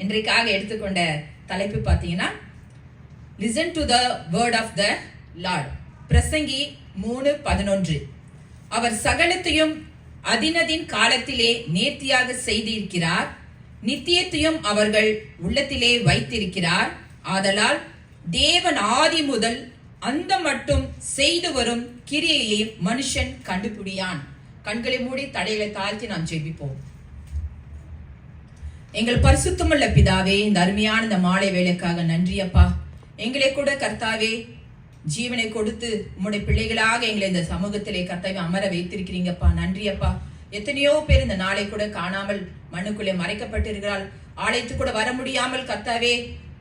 இன்றைக்காக எடுத்துக்கொண்ட தலைப்பு பார்த்தீங்கன்னா listen to the word of the Lord. பிரசங்கி 3:11. அவர் சகலத்தையும் அதினதின் காலத்திலே நேர்த்தியாக செய்திருக்கிறார், நித்தியத்தையும் அவர்கள் உள்ளத்திலே வைத்திருக்கிறார். ஆதலால் தேவன் ஆதி முதல் அந்த மட்டும் செய்து வரும் கிரியையை மனுஷன் கண்டுபிடியான். கண்களை மூடி தலைகளை தாழ்த்தி நாம் ஜெபிப்போம். எங்கள் பரிசுத்தமுள்ள பிதாவே, இந்த அருமையான இந்த மாலை வேலைக்காக நன்றி அப்பா. எங்களை கூட கர்த்தாவே ஜீவனை கொடுத்து உம்முடைய பிள்ளைகளாக எங்களை இந்த சமூகத்திலே கர்த்தாவே அமர வைத்திருக்கிறீங்கப்பா. நன்றி அப்பா. எத்தனையோ பேர் இந்த நாளை கூட காணாமல் மண்ணுக்குள்ளே மறைக்கப்பட்டிருக்கிறாள். ஆலயத்துக்கு கூட வர முடியாமல் கர்த்தாவே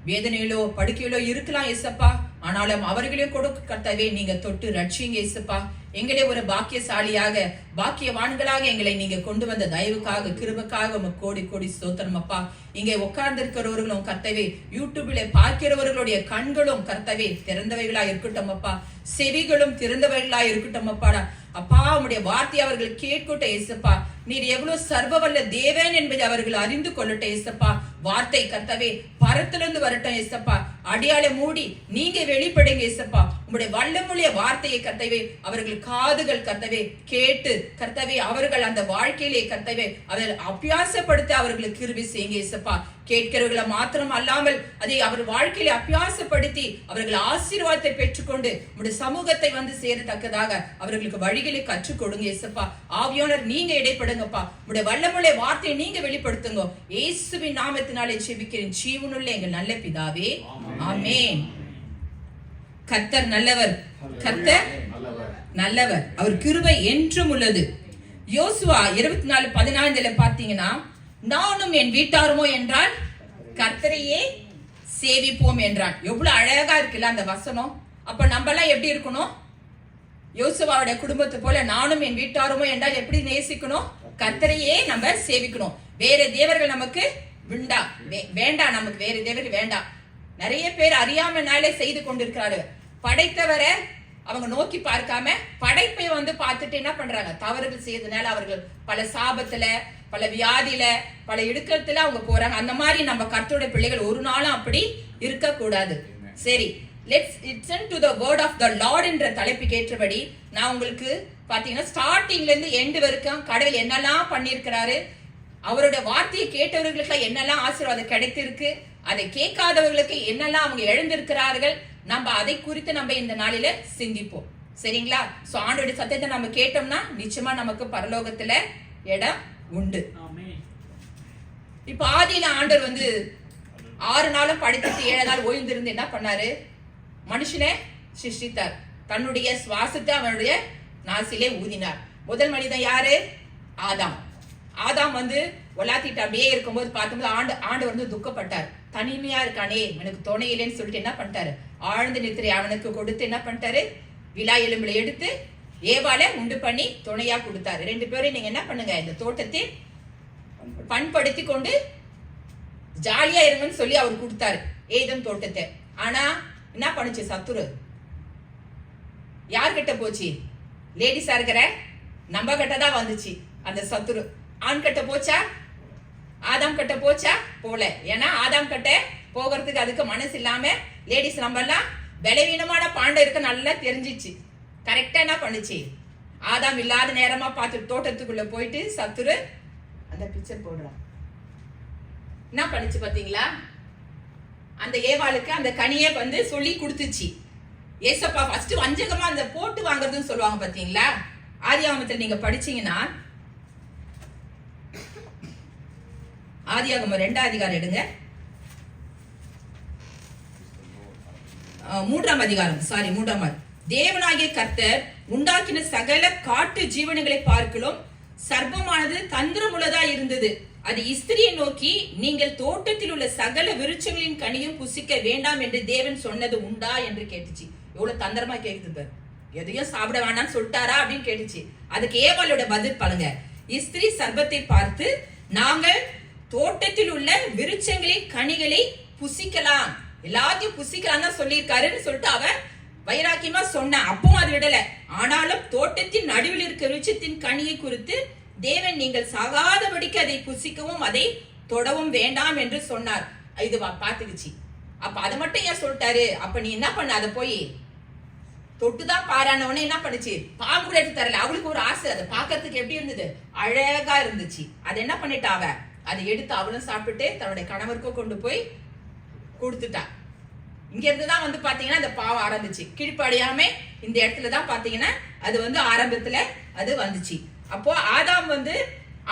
வேதனையிலோ படுக்கையிலோ இருக்கலாம் ஏசப்பா. ஆனாலும் அவர்களையும் கூட கர்த்தாவே நீங்க தொட்டு ரட்சிங்க ஏசப்பா. எங்களே ஒரு பாக்கியசாலியாக பாக்கியவான்களாக எங்களை நீங்க கொண்டு வந்த தயவுக்காக கிருபைக்காக உமக்கு கோடி கோடி ஸ்தோத்திரம் அப்பா. இங்கே உட்கார்ந்து இருக்கிறவர்களும் கர்த்தாவே யூடியூபில பார்க்கிறவர்களுடைய கண்களும் கர்த்தாவே திறந்தவைகளா இருக்கட்டும் அப்பா, செவிகளும் திறந்தவைகளா இருக்கட்டும் அப்பாடா. அப்பா உம்முடைய வார்த்தை அவர்கள் கேட்கட்டும் ஏசப்பா. நீர் எவ்வளவு சர்வவல்ல தேவன் என்பதை அவர்கள் அறிந்து கொள்ளட்டும் ஏசப்பா. வார்த்தை கர்த்தாவே பரத்திலிருந்து வரட்டும் ஏசப்பா. அடியாளை மூடி நீங்க வெளிப்படுங்க ஏசப்பா. உங்களுடைய வல்லமுடைய வார்த்தையை கர்த்தாவே அவர்கள் காதுகள் கர்த்தாவே கேட்டு கர்த்தாவே அவர்கள் அந்த வாழ்க்கையிலே கர்த்தாவே அவர்கள் அபியாசப்படுத்த அவர்களுக்கு கிருபை செய்யுங்க ஏசப்பா. கேட்கிறவர்களை மாத்திரம் அல்லாமல் அதை அவர் வாழ்க்கையில அபியாசப்படுத்தி அவர்கள் ஆசீர்வாதத்தை பெற்றுக்கொண்டு உங்களுடைய சமூகத்தை வந்து சேரத்தக்கதாக அவர்களுக்கு வழிகளை கற்றுக் கொடுங்க ஏசப்பா. ஆவியானவர் நீங்க இடைப்படுங்கப்பா. உங்களுடைய வல்லமுடைய வார்த்தையை நீங்க வெளிப்படுத்துங்க. இயேசுவின் நாமத்தினாலே ஜெபிக்கிறேன் ஜீவனுள்ள எங்கள் நல்ல பிதாவே, ஆமென். கர்த்தர் நல்லவர், கர்த்தர் நல்லவர், அவர் கிருபை என்றும் உள்ளது. யோசுவா 24:14 பார்த்தீங்கன்னா, நானும் என் வீட்டாருமோ என்றால் கர்த்தரையே சேவிப்போம் என்றான். எவ்வளவு அழகா இருக்குல்ல அந்த வசனம். அப்ப நம்ம எல்லாம் எப்படி இருக்கணும்? யோசுவாவுடைய குடும்பத்தை போல நானும் என் வீட்டாருமோ என்றால் எப்படி நேசிக்கணும்? கர்த்தரையே நம்ம சேவிக்கணும். வேற தேவர்கள் நமக்கு வேண்டாம், நமக்கு வேற தேவர்கள் வேண்டாம். நிறைய பேர் அறியாமனாலே செய்து கொண்டிருக்கிறாரு. படைத்தவரை அவங்க நோக்கி பார்க்காம படைப்பை வந்து பார்த்துட்டு என்ன பண்றாங்க? தவறுகள் செய்யறதுனால அவர்கள் பல சாபத்துல பல வியாதியில பல இடுக்கத்துல அவங்க போறாங்க. அந்த மாதிரி நம்ம கர்த்தருடைய பிள்ளைகள் ஒரு நாளும் அப்படி இருக்க கூடாது. சரி, let's listen to the word of the Lord என்ற தலைப்புக்கு ஏற்றபடி நான் உங்களுக்கு பாத்தீங்கன்னா ஸ்டார்டிங்ல இருந்து எண்டு வரைக்கும் கடவுள் என்னெல்லாம் பண்ணியிருக்கிறாரு, அவருடைய வார்த்தையை கேட்டவர்களுக்கு என்னெல்லாம் ஆசீர்வாதம் கிடைத்திருக்கு, அதை கேட்காதவர்களுக்கு என்னெல்லாம் அவங்க எழுந்திருக்கிறார்கள், நம்ம அதை குறித்து நம்ம இந்த நாளில சிந்திப்போம். சரிங்களா? சோ ஆண்டோட சத்தத்தை நம்ம கேட்டோம்னா நிச்சயமா நமக்கு பரலோகத்துல இடம் உண்டு. இப்ப ஆதியில ஆண்டவர் வந்து 6 நாளும் படைத்துட்டு 7 நாள் ஓய்ந்திருந்து என்ன பண்ணாரு? மனுஷனை சிருஷ்டித்தார். தன்னுடைய சுவாசத்தை அவனுடைய நாசிலே ஊதினார். முதல் மனிதன் யாரு? ஆதாம். ஆதாம் வந்து ஒலாத்திட்டு அப்படியே இருக்கும்போது பார்க்கும்போது ஆண்டவர் வந்து துக்கப்பட்டார். தனிமையா இருக்கானே, எனக்கு துணை இல்லைன்னு சொல்லிட்டு என்ன பண்ணிட்டாரு? ஆழ்ந்த நித்திரை அவனுக்கு கொடுத்து என்ன பண்ணிட்டாரு? விலா எலும்புல எடுத்து ஏவால உண்டு பண்ணி துணையா கொடுத்தாரு. 2 பேரும் நீங்க என்ன பண்ணுங்க, இந்த தோட்டத்தை பண்படுத்தி கொண்டு ஜாலியா இருங்கன்னு சொல்லி அவர் கொடுத்தாரு ஏதன் தோட்டத்தை. ஆனா என்ன பண்ணுச்சு? சத்துரு யார்கிட்ட போச்சு? லேடிஸா இருக்கிற நம்ம கிட்டதான் வந்துச்சு அந்த சத்துரு. ஆண் கிட்ட போச்சா? ஆதாம் கிட்ட போச்சா? போல. ஏன்னா ஆதாம் கிட்ட போகிறதுக்கு அதுக்கு மனசு இல்லாம லேடிஸ் நம்ம எல்லாம் பலவீனமான பாண்டம் இருக்க நல்லா தெரிஞ்சிச்சு. கரெக்டா என்ன பண்ணுச்சு? ஆதாம் இல்லாத நேரமா பார்த்து தோட்டத்துக்குள்ள போயிட்டு சத்துரு அந்த பிக்சர் போடுறான். என்ன பண்ணுச்சு பாத்தீங்களா? அந்த ஏவாளுக்கு அந்த கனியை வந்து சொல்லி கொடுத்துச்சு. ஏசப்பா ஃபர்ஸ்ட் வஞ்சகமா அந்த போட்டு வாங்குறதுன்னு சொல்லுவாங்க பாத்தீங்களா? ஆதியாகமத்துல நீங்க படிச்சீங்கன்னா ஆதியாகமம் 2ஆம் அதிகாரம் எடுங்க. 3ஆம் அதிகாரம். தேவனாகிய கர்த்தர் உண்டாக்கின சகல காட்டு ஜீவனங்களை பார்க்கலும் சர்ப்பமானது தந்திரமுள்ளதா இருந்தது. அது ஸ்திரியை நோக்கி, நீங்கள் தோட்டத்தில் உள்ள சகல விருட்சங்களின் கனியும் புசிக்க வேண்டாம் என்று தேவன் சொன்னது உண்டா என்று கேட்டுச்சு. எவ்வளவு தந்திரமா கேக்குது. எதையும் சாப்பிட வேண்டாம்னு சொல்லிட்டாரா அப்படின்னு கேட்டுச்சு. அதுக்கு ஏவாளோட பதில் பாருங்க. ஸ்திரி சர்ப்பத்தை பார்த்து, நாங்கள் தோட்டத்தில் உள்ள விருட்சங்களின் கனிகளை புசிக்கலாம், எல்லாத்தையும் புசிக்கலாம் தான் சொல்லியிருக்காருன்னு சொல்லிட்டு அவன் வைராக்கியமா சொன்ன. அப்பவும் அது விடல. ஆனாலும் தோட்டத்தின் நடுவில் இருக்கிற விருட்சத்தின் கனியை குறித்து தேவன் நீங்கள் சாகாதபடிக்கு அதை புசிக்கவும் அதை தொடவும் வேண்டாம் என்று சொன்னார். இது பாத்துக்குச்சு. அப்ப அதை மட்டும் ஏன் சொல்லிட்டாரு? அப்ப நீ என்ன பண்ண, அதை போய் தொட்டுதான் பாரானவனே என்ன பண்ணுச்சு, பாம்பு கூட எடுத்து தரல. அவளுக்கு ஒரு ஆசை, அதை பாக்கிறதுக்கு எப்படி இருந்தது, அழகா இருந்துச்சு. அதை என்ன பண்ணிட்டா, அவ அதை எடுத்து அவளும் சாப்பிட்டு தன்னுடைய கணவருக்கும் கொண்டு போய் கொடுத்துட்டா. இங்க இருந்துதான் வந்து பாத்தீங்கன்னா இந்த பாவம் ஆரம்பிச்சு. கீழ்ப்படியாம இந்த இடத்துலதான் பாத்தீங்கன்னா அது வந்து ஆரம்பத்துல அது வந்துச்சு. அப்போ ஆதாம் வந்து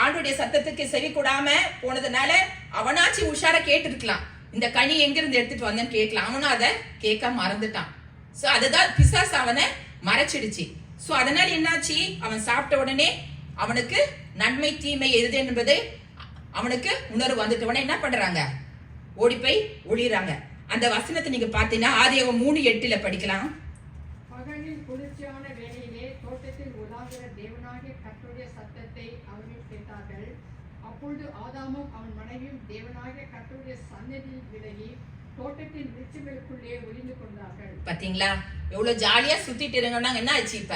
ஆண்டுடைய சத்தத்துக்கு செவி கூடாம போனதுனால அவனாச்சு உஷாரா கேட்டு இருக்கலாம், இந்த கனி எங்க இருந்து எடுத்துட்டு வந்தேன்னு கேட்கலாம். அவனும் அதை கேட்க மறந்துட்டான். சோ அதுதான் பிசாசு அவனை மறைச்சிடுச்சு. சோ அதனால என்னாச்சு, அவன் சாப்பிட்ட உடனே அவனுக்கு நன்மை தீமை எது என்பது அவனுக்கு உணர்வு வந்துட்ட உடனே என்ன பண்றாங்க, ஓடி போய் ஒளிறாங்க. அந்த வசனத்தை நீங்க பாத்தீங்கன்னா ஆதியாகமம் 3:8 படிக்கலாம். பகலில் குளிர்ச்சியான வேளையிலே தோட்டத்தில் உலாவுகிற தேவனாகிய கர்த்தருடைய சத்தத்தை அவர்கள் கேட்டார்கள். அப்பொழுது ஆதாமும் அவன் மனைவியும் தேவனாகிய கர்த்தருடைய சந்நிதியில் விலகி தோட்டத்தின் விருட்சங்களுக்குள்ளே ஒளிந்து கொண்டார்கள். பாத்தீங்களா எவ்வளவு ஜாலியா சுத்திட்டு இருங்கன்னா என்ன ஆச்சு, இப்ப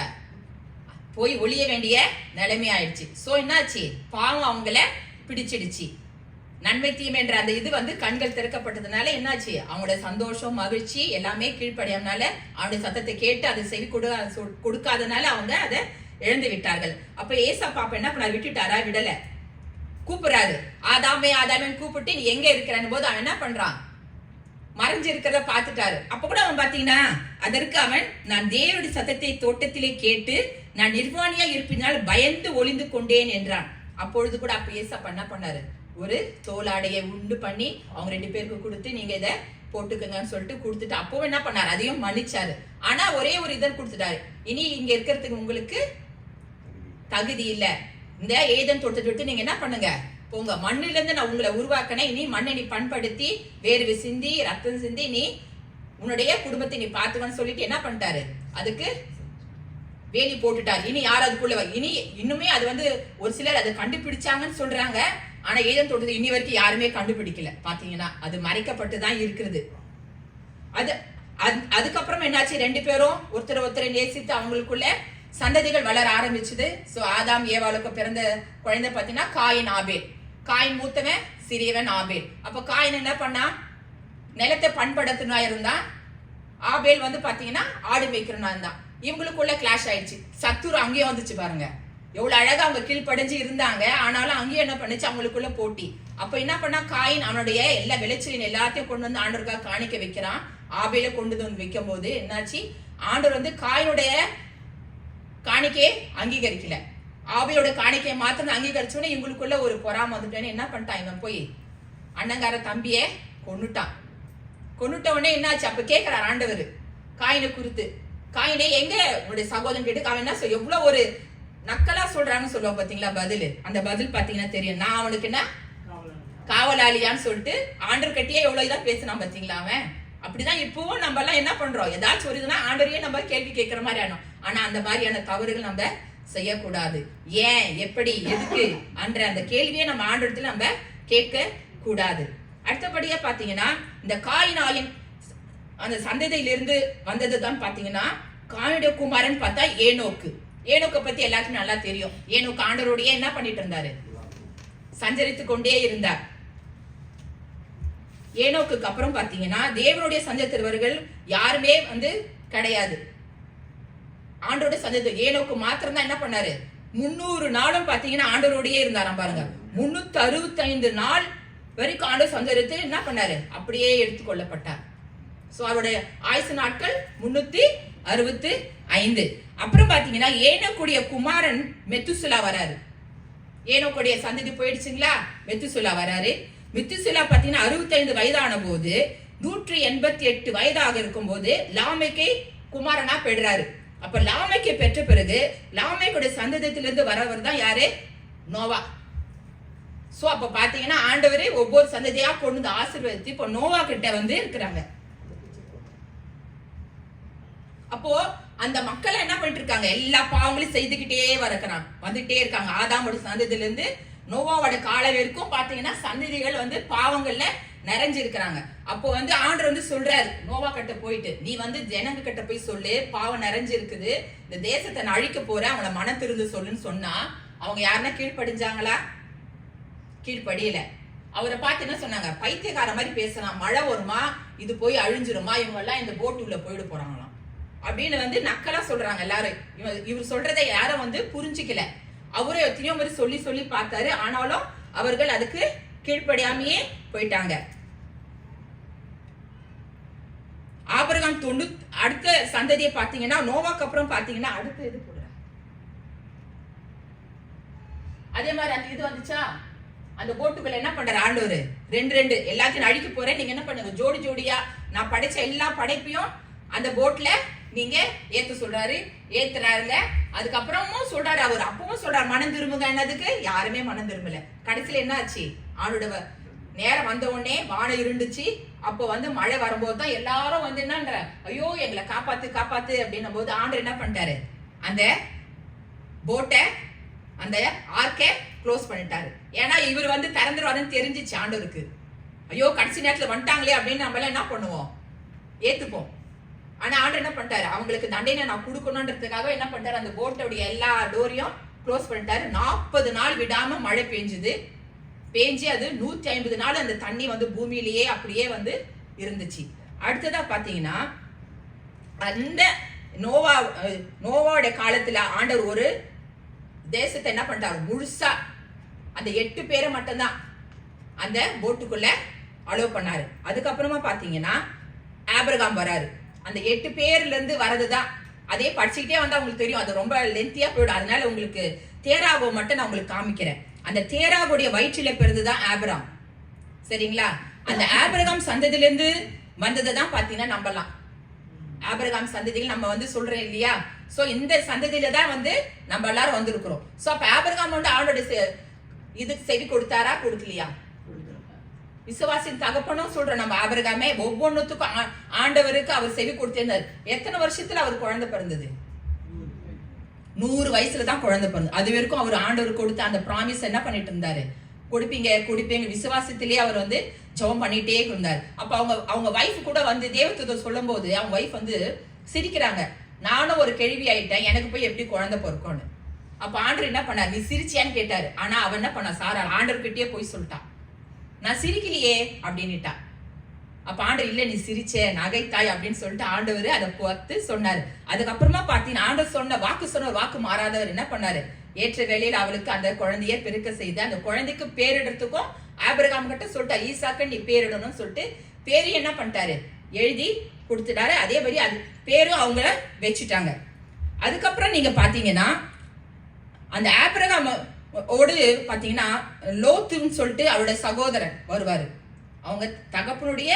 போய் ஒளிய வேண்டிய நிலைமை ஆயிடுச்சு. சோ என்னாச்சு, பாவம் அவங்கள பிடிச்சிடுச்சு. நன்மை தீமை என்ற அந்த இது வந்து கண்கள் திறக்கப்பட்டதுனால என்னாச்சு, அவங்களோட சந்தோஷம் மகிழ்ச்சி எல்லாமே கீழ்ப்படியாமனால அவனுடைய சத்தத்தை கேட்டு அதை செவி கொடுக்காதனால அவங்க அதை இழந்து விட்டார்கள். அப்ப ஏசப்பா என்ன பண்ணாரு, விட்டுட்டாரா, விடல, கூப்பிடுறாரு. ஆதாமே ஆதாமே கூப்பிட்டு நீ எங்க இருக்கிறன்னு போது அவன் என்ன பண்றான், மறைஞ்சு இருக்கிறத பாத்துட்டாரு. அப்ப கூட அவன் பாத்தீங்கன்னா அதற்கு அவன், நான் தேவனுடைய சத்தத்தை தோட்டத்திலே கேட்டு நான் நிர்வாணியா இருப்பினால் பயந்து ஒளிந்து கொண்டேன் என்றான். அப்பொழுது கூட அப்ப ஏசப்பா என்ன பண்ணாரு, ஒரு தோலாடையை உண்டு பண்ணி அவங்க 2 பேருக்கு கொடுத்து நீங்க இதை போட்டுக்கங்கன்னு சொல்லிட்டு கொடுத்துட்டு அப்பவும் என்ன பண்ணாரு, அதையும் மன்னிச்சாரு. ஆனா ஒரே ஒரு இதன் கொடுத்துட்டாரு, இனி இங்க இருக்கிறதுக்கு உங்களுக்கு தகுதி இல்ல, இந்த ஏதன் தோட்டத்தை விட்டு நீங்க என்ன பண்ணுங்க போங்க, மண்ணில இருந்து நான் உங்களை உருவாக்கினேன், இனி மண்ணை நீ பண்படுத்தி வேர்வை சிந்தி ரத்தம் சிந்தி நீ உன்னுடைய குடும்பத்தை நீ பாத்துக்கன்னு சொல்லிட்டு என்ன பண்ணிட்டாரு, அதுக்கு வேலி போட்டுட்டாரு. இனி யார் அதுக்குள்ள இனி இன்னுமே அது வந்து ஒரு சிலர் அதை கண்டுபிடிச்சாங்கன்னு சொல்றாங்க. ஆனா ஏதன் தோட்டத்தை இன்னி வரைக்கும் யாருமே கண்டுபிடிக்கல. பாத்தீங்கன்னா அது மறைக்கப்பட்டுதான் இருக்கிறது. அதுக்கப்புறம் என்னாச்சு, 2 பேரும் ஒருத்தரை நேசித்து அவங்களுக்குள்ள சந்ததிகள் வளர ஆரம்பிச்சது. சோ ஆதாம் ஏவாளுக்கு பிறந்த குழந்தை பாத்தீங்கன்னா காயின் ஆபேல். காயின் மூத்தவன், சிறியவன் ஆபேல். அப்ப காயின் என்ன பண்ணா, நிலத்தை பண்படுத்தினா இருந்தான். ஆபேல் வந்து பாத்தீங்கன்னா ஆடு மேய்க்கிறனா இருந்தான். இவங்களுக்குள்ள கிளாஷ் ஆயிடுச்சு. சத்துரு அங்கேயும் வந்துச்சு பாருங்க, எவ்வளவு அழகா அவங்க கீழ்படிஞ்சு இருந்தாங்க. ஆனாலும் அங்கேயும் என்ன பண்ணுச்சு, அவங்களுக்குள்ள போட்டி. அப்ப என்ன பண்ணா, காயின் அவனுடைய எல்லா விளைச்சலின் எல்லாத்தையும் கொண்டு வந்து ஆண்டவருக்காக காணிக்க வைக்கிறான். ஆபேல கொண்டு வந்து வைக்கும் போது என்னாச்சு, ஆண்டவர் வந்து காயினுடைய காணிக்கையை அங்கீகரிக்கல, ஆபேலோட காணிக்கையை மாத்திரம் அங்கீகரிச்சோன்னே இவங்களுக்குள்ள ஒரு பொறாம வந்துட்டேன்னு என்ன பண்ணிட்டான், இவன் போய் அண்ணங்கார தம்பிய கொன்னுட்டான். கொன்னுட்ட உடனே என்னாச்சு, அப்ப கேட்கிறார் ஆண்டவர் காயினை குறித்து, காயினே எங்க உன்னுடைய சகோதரன் கேட்டு அவன் என்ன எவ்வளவு ஒரு நக்கலா சொல்றான்னு சொல்லுவோம் பாத்தீங்களா பதில். அந்த பதில் பாத்தீங்கன்னா தெரியும், நான் அவனுக்கு என்ன காவலாளியான்னு சொல்லிட்டு ஆண்டர் கட்டியே எவ்வளவு இதா பேசினான் பாத்தீங்களா அவன். அப்படிதான் இப்பவும் நம்ம எல்லாம் என்ன பண்றோம், ஏதாச்சும் ஒரு இதுனா ஆண்டரையே நம்ம கேள்வி கேட்கிற மாதிரி ஆனோம். ஆனா அந்த மாதிரியான தவறுகள் நம்ம செய்யக்கூடாது. ஏன், எப்படி, எதுக்கு என்ற அந்த கேள்வியை நம்ம ஆண்டத்துல நம்ம கேட்க கூடாது. அடுத்தபடியா பாத்தீங்கன்னா இந்த காயினாயின் அந்த சந்ததியிலிருந்து வந்ததுதான் பாத்தீங்கன்னா காயினுடைய குமாரன் பார்த்தா ஏனோக்கு. ஏனோக்கை பத்தி எல்லாருக்கும் நல்லா தெரியும். ஏனோக்கு ஆண்டவருடைய என்ன பண்ணிட்டு இருந்தாரு, சஞ்சரித்து கொண்டே இருந்தார். ஏனோக்கு அப்புறம் பாத்தீங்கன்னா தேவனுடைய சந்ததியர்கள் யாருமே வந்து கிடையாது. ஆண்டோட சந்ததி ஏனோக்கு மாத்திரம் தான் என்ன பண்ணாரு, 300 நாளும் பாத்தீங்கன்னா ஆண்டவரோடயே இருந்தாராம் பாருங்க. 365 நாள் வரைக்கும் ஆண்டவர் சந்தரித்து என்ன பண்ணாரு, அப்படியே எடுத்துக்கொள்ளப்பட்டார். சோ அவருடைய ஆயுசு நாட்கள் 365. அப்புறம் பாத்தீங்கன்னா ஏனோக்குடைய குமாரன் மெத்துசுலா வராரு. ஏனோக்குடைய சந்ததி போயிடுச்சுங்களா, மெத்துசுலா வராரு. மெத்துசுலா பாத்தீங்கன்னா 65 வயதான போது 188 வயதாக இருக்கும் போது லாமேக்கை குமாரனா பெறுறாரு. அப்ப லாமேக்கை பெற்ற பிறகு லாமேக்குடைய சந்ததியிலிருந்து வரவர் தான் யாரு, நோவா. சோ அப்ப பாத்தீங்கன்னா ஆண்டவரே ஒவ்வொரு சந்ததியா கொண்டு வந்து ஆசீர்வதித்து இப்ப நோவா கிட்ட வந்து இருக்கிறாங்க. அப்போ அந்த மக்கள் என்ன பண்ணிட்டு இருக்காங்க, எல்லா பாவங்களையும் செய்துகிட்டே வந்துட்டே இருக்காங்க. ஆதாமோட சந்ததியில இருந்து நோவாவோட கால வரைக்கும் பாத்தீங்கன்னா சந்ததிகள் வந்து பாவங்கள்ல நிறைஞ்சிருக்கிறாங்க. அப்போ வந்து ஆண்டவர் வந்து சொல்றாரு நோவா கிட்ட போயிட்டு, நீ வந்து ஜனங்க கிட்ட போய் சொல்லு, பாவம் நிறைஞ்சிருக்குது, இந்த தேசத்தை நான் அழிக்க போறேன், அவங்கள மனம் திருந்து சொல்லுன்னு சொன்னா அவங்க யாருன்னா கீழ்ப்படிஞ்சாங்களா, கீழ்ப்படியல. அவரை பார்த்து என்ன சொன்னாங்க, பைத்தியக்கார மாதிரி பேசலாம், மழை வருமா, இது போய் அழிஞ்சிருமா, இவங்க எல்லாம் இந்த போட்டு உள்ள போயிட போறாங்களாம் அப்படின்னு வந்து நக்கலா சொல்றாங்க எல்லாரும். இவர் சொல்றதை யாரும் வந்து புரிஞ்சுக்கல. அவரே எத்தனையோ மாதிரி சொல்லி சொல்லி பார்த்தாரு, ஆனாலும் அவர்கள் அதுக்கு கீழ்ப்படியாமையே போயிட்டாங்க. ஆபிரகாம் அடுத்த சந்ததியை பாத்தீங்கன்னா, நோவாக்கு அப்புறம் பாத்தீங்கன்னா அடுத்த இது போடுற அதே மாதிரி அந்த இது வந்துச்சா, அந்த போட்டுகள் என்ன பண்றாரு ஆண்டவர், ரெண்டு எல்லாத்தையும் அழிக்க போறேன், நீங்க என்ன பண்ணுங்க ஜோடி ஜோடியா நான் படைச்ச எல்லா படைப்பையும் அந்த போட்ல நீங்க ஏத்து சொல்றாரு, ஏத்துறாருல. அதுக்கப்புறமும் சொல்றாரு, அவர் அப்பவும் சொல்றாரு மனம் திரும்புங்க. என்னதுக்கு? யாருமே மனம் திரும்பல. கடைசியில என்ன ஆச்சு, ஆண்டோட நேரம் வந்த உடனே வானம் இருந்துச்சு. அப்போ வந்து மழை வரும்போது தான் எல்லாரும் வந்து என்னன்ற, ஐயோ எங்களை காப்பாத்து காப்பாத்து அப்படின்னும் போது ஆண்டவர் என்ன பண்ணிட்டாரு, அந்த போட்டை அந்த ஆர்க்கை க்ளோஸ் பண்ணிட்டாரு. ஏன்னா இவர் வந்து திறந்துருவாருன்னு தெரிஞ்சிச்சு ஆண்டவருக்கு. ஐயோ கடைசி நேரத்துல வந்துட்டாங்களே அப்படின்னு நம்ம எல்லாம் என்ன பண்ணுவோம், ஏத்துப்போம். ஆனா ஆண்டவர் என்ன பண்ணிட்டாரு, அவங்களுக்கு தண்டனை நான் கொடுக்கணும்ன்றதுக்காக என்ன பண்ணிட்டாரு, அந்த போட்டோடைய எல்லா டோரையும் க்ளோஸ் பண்ணிட்டாரு. 40 நாள் விடாம மழை பெஞ்சு அது 150 நாள் அந்த தண்ணி வந்து பூமியிலேயே அப்படியே வந்து இருந்துச்சு. அடுத்ததா பாத்தீங்கன்னா, அந்த நோவாவோட காலத்துல ஆண்டவர் ஒரு தேசத்தை என்ன பண்ணிட்டாரு, முழுசா அந்த 8 பேரை மட்டும்தான் அந்த போட்டுக்குள்ள அலோவ் பண்ணாரு. அதுக்கப்புறமா பாத்தீங்கன்னா ஆபிரகாம் வராரு. அந்த 8 பேர்ல இருந்து வரதுதான் அதே படிச்சுக்கிட்டே வந்து அவங்களுக்கு தெரியும், அது ரொம்ப லென்த்தியா போயிடும். அதனால உங்களுக்கு தேராகோ மட்டும் நான் உங்களுக்கு காமிக்கிறேன். அந்த தேராகுடைய வயிற்றில பிறந்துதான் ஆபிரகாம். சரிங்களா? அந்த ஆபிரகாம் சந்ததியில இருந்து வந்ததை தான் பாத்தீங்கன்னா நம்பலாம். ஆபிரகாம் சந்ததியில் நம்ம வந்து சொல்றோம் இல்லையா, சோ இந்த சந்ததியில தான் வந்து நம்ம எல்லாரும் வந்திருக்கிறோம். சோ அப்ப ஆபிரகாம் வந்து அவனோட இதுக்கு செவி கொடுத்தாரா, கொடுக்கலையா? விசுவாசின் தகப்பனும் சொல்றோம் நம்ம. ஆபிரகாமே ஒவ்வொன்னுத்துக்கும் ஆண்டவருக்கு அவர் செவி கொடுத்திருந்தார். எத்தனை வருஷத்துல அவர் குழந்தை பிறந்தது? 100 வயசுல தான் குழந்தை பிறந்தது. அது வரைக்கும் அவர் ஆண்டவர் கொடுத்த அந்த ப்ராமிஸ் என்ன பண்ணிட்டு இருந்தாரு, குடிப்பீங்க விசுவாசத்திலேயே அவர் வந்து ஜெபம் பண்ணிட்டே இருந்தார். அப்ப அவங்க வைஃப் கூட வந்து தேவதூதர் சொல்லும் போது அவங்க வைஃப் வந்து சிரிக்கிறாங்க, நானும் ஒரு கேள்வி ஆயிட்டேன், எனக்கு போய் எப்படி குழந்தை பிறக்கும்னு. அப்ப ஆண்டவர் என்ன பண்ணார், நீ சிரிச்சியான்னு கேட்டாரு. ஆனா அவன் என்ன பண்ணா, சாரா ஆண்டவர் கிட்டே போய் சொல்லிட்டான், நான் சிரிக்கலையே அப்படின்னுட்டா. அப்ப ஆண்டவர் இல்ல நீ சிரிச்ச நகைத்தாய் அப்படின்னு சொல்லிட்டு ஆண்டவர் அதை பார்த்து சொன்னாரு. அதுக்கப்புறமா பாத்தீங்கன்னா ஆண்டவர் சொன்ன வாக்கு மாறாதவர் என்ன பண்ணாரு, ஏற்ற வேளையில அவளுக்கு அந்த குழந்தைய பெருக்க செய்து அந்த குழந்தைக்கு பேரிடறதுக்கும் ஆபிரகாம் கிட்ட சொல்லிட்டா, ஈசாக்கு நீ பேரிடணும்னு சொல்லிட்டு பேரு என்ன பண்ணிட்டாரு, எழுதி கொடுத்துட்டாரு. அதே மாதிரி அது பேரும் அவங்கள வச்சுட்டாங்க. அதுக்கப்புறம் நீங்க பாத்தீங்கன்னா அந்த ஆபிரகாம் ஓடு பாத்தீங்கன்னா லோத்துன்னு சொல்லிட்டு அவரோட சகோதரன் வருவாரு, அவங்க தகப்பனுடைய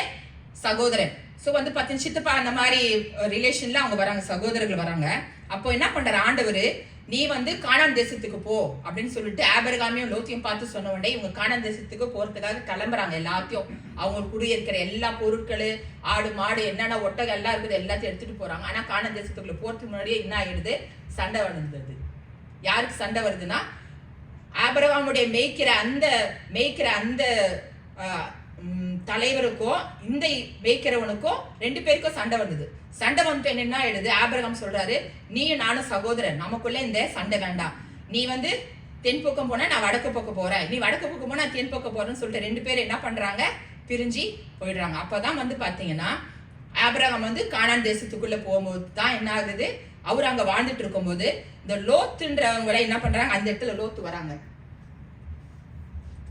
சகோதரன். சோ வந்து 10 சித்தப்பா அந்த மாதிரி ரிலேஷன்ல அவங்க வராங்க, சகோதரர்கள் வராங்க. அப்போ என்ன பண்றாரு ஆண்டவர், நீ வந்து கானான் தேசத்துக்கு போ அப்படின்னு சொல்லிட்டு ஆபிரகாமையும் லோத்தையும் பார்த்து சொன்ன உடனே இவங்க கானான் தேசத்துக்கு போறதுக்காக கிளம்புறாங்க. எல்லாத்தையும் அவங்க குடியிருக்கிற எல்லா பொருட்கள், ஆடு மாடு என்னென்ன ஒட்டகம் எல்லாம் இருக்குது எல்லாத்தையும் எடுத்துட்டு போறாங்க. ஆனா கானான் தேசத்துக்குள்ள போறதுக்கு முன்னாடியே என்ன ஆயிடுது, சண்டை வந்தது. யாருக்கு சண்டை வருதுன்னா, ஆபிரகாமுடைய மேய்க்கிற அந்த தலைவருக்கும் இந்த மேய்க்கிறவனுக்கும் 2 பேருக்கும் சண்டை வந்தது. சண்டை வந்து என்ன ஆயிடுது, ஆபிரகாம் சொல்றாரு, நீயும் நானும் சகோதரன், நமக்குள்ள இந்த சண்டை வேண்டாம், நீ வந்து தென் பக்கம் போனா நான் வடக்கு பக்கம் போறேன், நீ வடக்கு பக்கம் போனா தென் பக்கம் போறேன்னு சொல்லிட்டு 2 பேரும் என்ன பண்றாங்க, பிரிஞ்சு போயிடுறாங்க. அப்பதான் வந்து பாத்தீங்கன்னா ஆபிரகாம் வந்து கானான் தேசத்துக்குள்ள போகும்போது தான் என்ன ஆகுது, அவர் அங்க வாழ்ந்துட்டு இருக்கும் போது இந்த லோத்துன்றவங்களை என்ன பண்றாங்க, அந்த இடத்துல லோத்து வராங்க.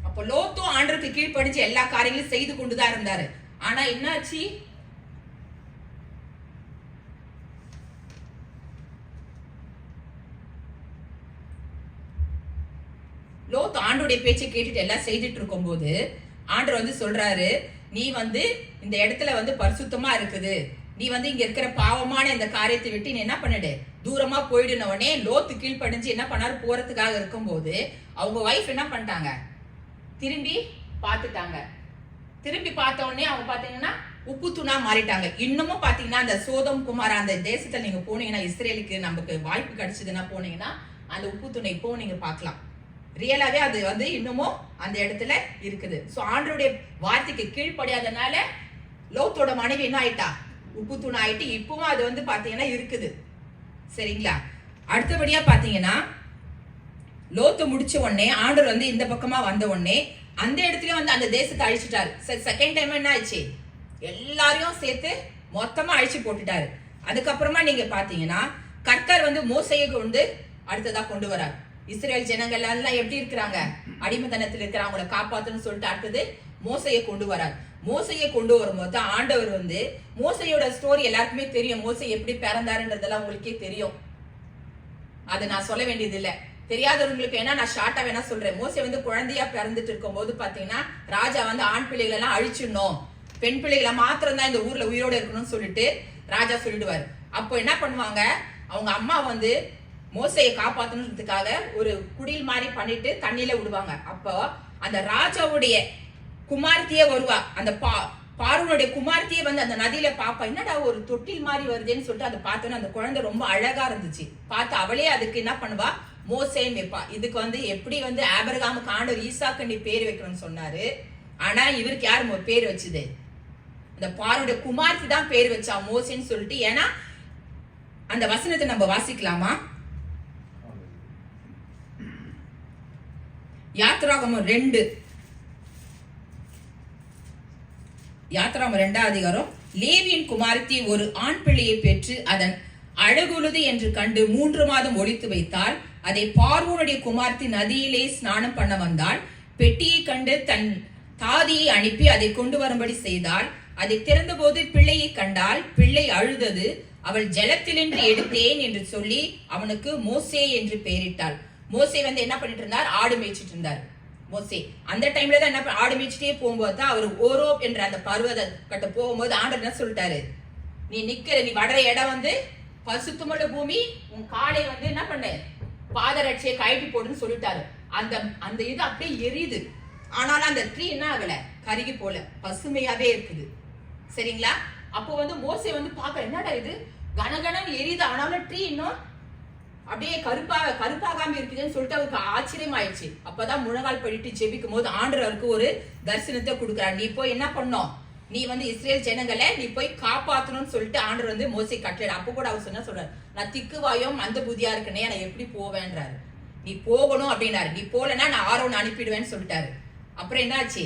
அப்ப லோத்தும் ஆண்டவருக்கு கீழ்ப்படிஞ்சு எல்லா காரியங்களும் செய்து கொண்டுதான் இருந்தாரு. ஆனா என்னாச்சு, லோத்து ஆண்டோடைய பேச்சை கேட்டுட்டு எல்லாம் செய்துட்டு இருக்கும் போது ஆண்டவர் வந்து சொல்றாரு, நீ வந்து இந்த இடத்துல வந்து பரிசுத்தமா இருக்குது, நீ வந்து இங்க இருக்கிற பாவமான இந்த காரியத்தை விட்டு நீ என்ன பண்ணிடு, தூரமா போயிடுனவனே. லோத்து கீழ்ப்படிஞ்சு என்ன பண்ணாரு, போறதுக்காக இருக்கும் போது அவங்க வைஃப் என்ன பண்ணிட்டாங்க, திரும்பி பார்த்துட்டாங்க. திரும்பி பார்த்த உடனே அவங்க பாத்தீங்கன்னா உப்பு தூணா மாறிட்டாங்க. இன்னமும் பாத்தீங்கன்னா அந்த சோதம் குமார் அந்த தேசத்துல நீங்க போனீங்கன்னா, இஸ்ரேலுக்கு நமக்கு வாய்ப்பு கிடைச்சதுன்னா போனீங்கன்னா அந்த உப்பு தூணை இப்போ நீங்க பார்க்கலாம். ரியலாவே அது வந்து இன்னமும் அந்த இடத்துல இருக்குது. சோ ஆண்டவருடைய வார்த்தைக்கு கீழ்ப்படியாதனால லோத்தோட மனைவி என்ன ஆயிட்டா, உப்பு தூண் ஆயிட்டு இப்பவும் அது வந்து பாத்தீங்கன்னா இருக்குது. சரிங்களா? அடுத்தபடியா பாத்தீங்கன்னா லோத்து முடிச்ச உடனே ஆண்டவர் வந்து இந்த பக்கமா வந்த உடனே அந்த இடத்துலயும் வந்து அந்த தேசத்தை அழிச்சிட்டாரு. செகண்ட் டைம் என்ன ஆச்சு, எல்லாரையும் சேர்த்து மொத்தமா அழிச்சு போட்டுட்டாரு. அதுக்கப்புறமா நீங்க பாத்தீங்கன்னா கர்த்தர் வந்து மோசையை கொண்டு அடுத்ததா கொண்டு வரார். இஸ்ரேல் ஜனங்கள் எல்லாம் எப்படி இருக்கிறாங்க, அடிமைத்தனத்தில் இருக்கிறவங்களை காப்பாத்துன்னு சொல்லிட்டு அடுத்தது மோசையை கொண்டு வரார். மோசையை கொண்டு வரும்போது ஆண்டவர் வந்து, மோசையோட ஸ்டோரி எல்லாருக்குமே தெரியும், மோசை எப்படி பிறந்தாருன்றதெல்லாம் உங்களுக்கே தெரியும், அது நான் சொல்ல வேண்டியது இல்ல. தெரியாதவங்களுக்கு வேணா நான் ஷார்ட்டா வேணா சொல்றேன். மோசை வந்து குழந்தையா பிறந்துட்டு இருக்கும் போது பாத்தீங்கன்னா ராஜா வந்து ஆண் பிள்ளைகள் எல்லாம் அழிச்சிடணும், பெண் பிள்ளைகளை மாத்திரம் தான் இந்த ஊர்ல உயிரோட இருக்கணும்னு சொல்லிட்டு ராஜா சொல்லிடுவாரு. அப்போ என்ன பண்ணுவாங்க, அவங்க அம்மா வந்து மோசையை காப்பாத்தணுன்றதுக்காக ஒரு குடில் மாதிரி பண்ணிட்டு தண்ணியில விடுவாங்க. அப்போ அந்த ராஜாவுடைய குமார்த்தியே வருவா, அந்த பார்வோனுடைய குமார்த்தியே வந்து அந்த நதியில பாப்பா, என்னடா ஒரு தொட்டில் மாதிரி வருதுன்னு சொல்லிட்டு அதை பார்த்தோன்னா அந்த குழந்தை ரொம்ப அழகா இருந்துச்சு. பார்த்து அவளே அதுக்கு என்ன பண்ணுவா, மோசேன்னு வைப்பா. இதுக்கு வந்து எப்படி வந்து ஆபிரகாமுக்கு ஆண்டவர் ஈசாக்கு நீ பேர் வைக்கணும்னு சொன்னாரு, ஆனா இவருக்கு யாரு பேர் வச்சது, அந்த பார்வோனுடைய குமார்த்தி தான் பேர் வச்சா மோசேன்னு சொல்லிட்டு. ஏன்னா அந்த வசனத்தை நம்ம வாசிக்கலாமா, யாத்ராகமம் 2ஆம் அதிகாரம். லேவியின் குமாரத்தி ஒரு ஆண் பிள்ளையை பெற்று அதன் அழகுள்ளது என்று கண்டு 3 மாதம் ஒளித்து வைத்தால், அதை பார்வோனுடைய குமாரத்தி நதியிலே ஸ்நானம் பண்ண வந்தால், பெட்டியை கண்டு தன் தாதியை அனுப்பி அதை கொண்டு வரும்படி செய்தால், அதை திறந்த போது பிள்ளையை கண்டால், பிள்ளை அழுதது. அவள் ஜலத்திலின்று எடுத்தேன் என்று சொல்லி அவனுக்கு மோசே என்று பெயரிட்டாள். மோசே வந்து என்ன பண்ணிட்டு இருந்தார், ஆடு மேய்ச்சிட்டு இருந்தார். மோசே அந்த டைம்ல தான் என்ன ஆடு மேய்ச்சிட்டே போகும்போது தான் அவர் ஓரோப் என்ற அந்த பர்வத கட்ட போகும்போது ஆண்டவர் என்ன சொல்லிட்டாரு, நீ வடுற இடம் வந்து பரிசுத்தமுள்ள பூமி, உன் காலை வந்து என்ன பண்ணு, பாதரட்சியை கழட்டி போடுன்னு சொல்லிட்டாரு. அந்த இது அப்படியே எரியுது, ஆனாலும் அந்த ட்ரீ என்ன ஆகல, கருகி போல, பசுமையாவே இருக்குது. சரிங்களா? அப்போ வந்து மோசே வந்து பார்க்க, என்னடா இது கனகனம் எரியுது, ஆனாலும் ட்ரீ இன்னும் அப்படியே கருப்பாகாம இருக்குதுன்னு சொல்லிட்டு அவருக்கு ஆச்சரியம் ஆயிடுச்சு. அப்பதான் முழங்கால் படிட்டு ஜெபிக்கும் போது ஆண்டவர் அவருக்கு ஒரு தரிசனத்தை கொடுக்குறாரு. நீ போய் என்ன பண்ணோம், நீ வந்து இஸ்ரேல் ஜனங்களை நீ போய் காப்பாத்தணும்னு சொல்லிட்டு ஆண்டவர் வந்து மோசே கட்டளை. அப்போ கூட அவர் சொன்ன சொல்றாரு, நான் திக்குவாயும் அந்த புதியா இருக்கனே, நான் எப்படி போவேன்றாரு. நீ போகணும் அப்படின்னாரு. நீ போலன்னா நான் ஆரோன் அனுப்பிடுவேன்னு சொல்லிட்டாரு. அப்புறம் என்னாச்சு,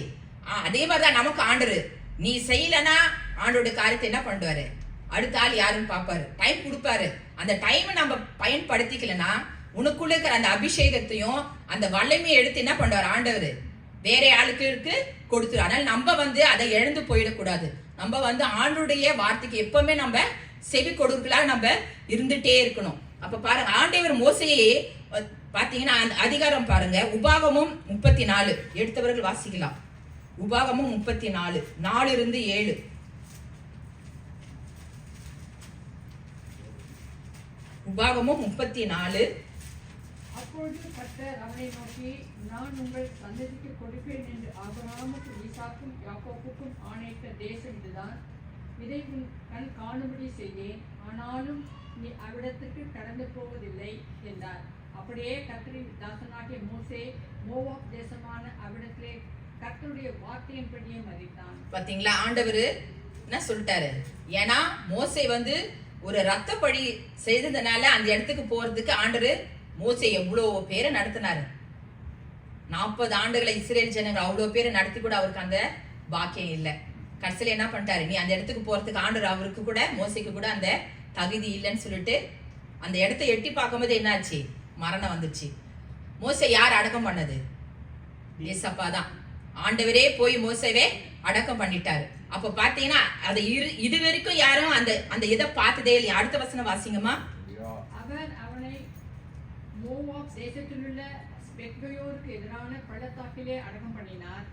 அதே மாதிரிதான் நமக்கு ஆண்டரு, நீ செய்யலன்னா ஆண்டோட காரியத்தை என்ன பண்ணுவாரு, அடுத்த ஆள் யாருன்னு பாப்பாரு, டைம் கொடுப்பாரு. அந்த டைமை நம்ம பயன்படுத்திக்கலன்னா உனக்குள்ள இருக்கிற அந்த அபிஷேகத்தையும் அந்த வல்லமையை எடுத்து என்ன பண்ணுவார் ஆண்டவர், வேற ஆளுக்கு கொடுத்துரு. அதனால நம்ம வந்து அதை இழந்து போயிடக்கூடாது. நம்ம வந்து ஆண்டுடைய வார்த்தைக்கு எப்பவுமே நம்ம செவி கொடுக்கலாம், நம்ம இருந்துட்டே இருக்கணும். அப்ப பாருங்க, ஆண்டவர் மோசையே பாத்தீங்கன்னா அந்த அதிகாரம் பாருங்க, உபாகமும் 34 எடுத்தவர்கள் வாசிக்கலாம். உபாகமும் 34 4-7. உபாகமும் 34. அப்பொழுது கர்த்தர் அவனை நோக்கி, நான் உங்கள் சந்ததிக்கு கொடுப்பேன் என்று ஆபிரகாமுக்கும் ஈசாக்கும் யாக்கோபுக்கும் ஆணையிட்ட தேசம் இதுதான். இதை உன் கண் காணும்படி செய்தேன், ஆனாலும் நீ அவ்விடத்துக்கு கடந்து போவதில்லை என்றார். அப்படியே கர்த்தரின் தாசனாகிய மோசே மோவாப் தேசமான அவ்விடத்திலே கர்த்தருடைய வார்த்தையின்படியே மரித்தான். பாத்தீங்களா, ஆண்டவர் என்ன சொல்லிட்டாரு, ஏன்னா மோசே வந்து ஒரு ரத்த பழி செய்ததுனால அந்த இடத்துக்கு போறதுக்கு ஆண்டவர் மோசே எவ்வளவு பேரை நடத்தினாரு. 40 ஆண்டுகளை இஸ்ரேல் ஜனங்கள் அவ்வளவு பேரை நடத்தி கூட அவருக்கு அந்த பாக்கியம் இல்லை. கடைசியில என்ன பண்ணிட்டாரு, நீ அந்த இடத்துக்கு போறதுக்கு ஆண்டவர் அவருக்கு கூட மோசைக்கு கூட அந்த தகுதி இல்லைன்னு சொல்லிட்டு அந்த இடத்தை எட்டி பார்க்கும்போது என்னாச்சு, மரணம் வந்துச்சு. மோசை யார் அடக்கம் பண்ணது, ஏசப்பா தான். ஆண்டவரே போய் மோசவே அடக்கம் பண்ணிட்டாரு. அப்ப பாத்தீங்கன்னா அதை இது வரைக்கும் யாரும் அந்த இதை பார்த்ததே இல்லையா. அடுத்த வசனம் வாசிங்கம்மா. அவர் அவனை மோவாப் தேசத்திலுள்ள பெத்பயோருக்கு எதிரான பள்ளத்தாக்கிலே அடக்கம் பண்ணினார்.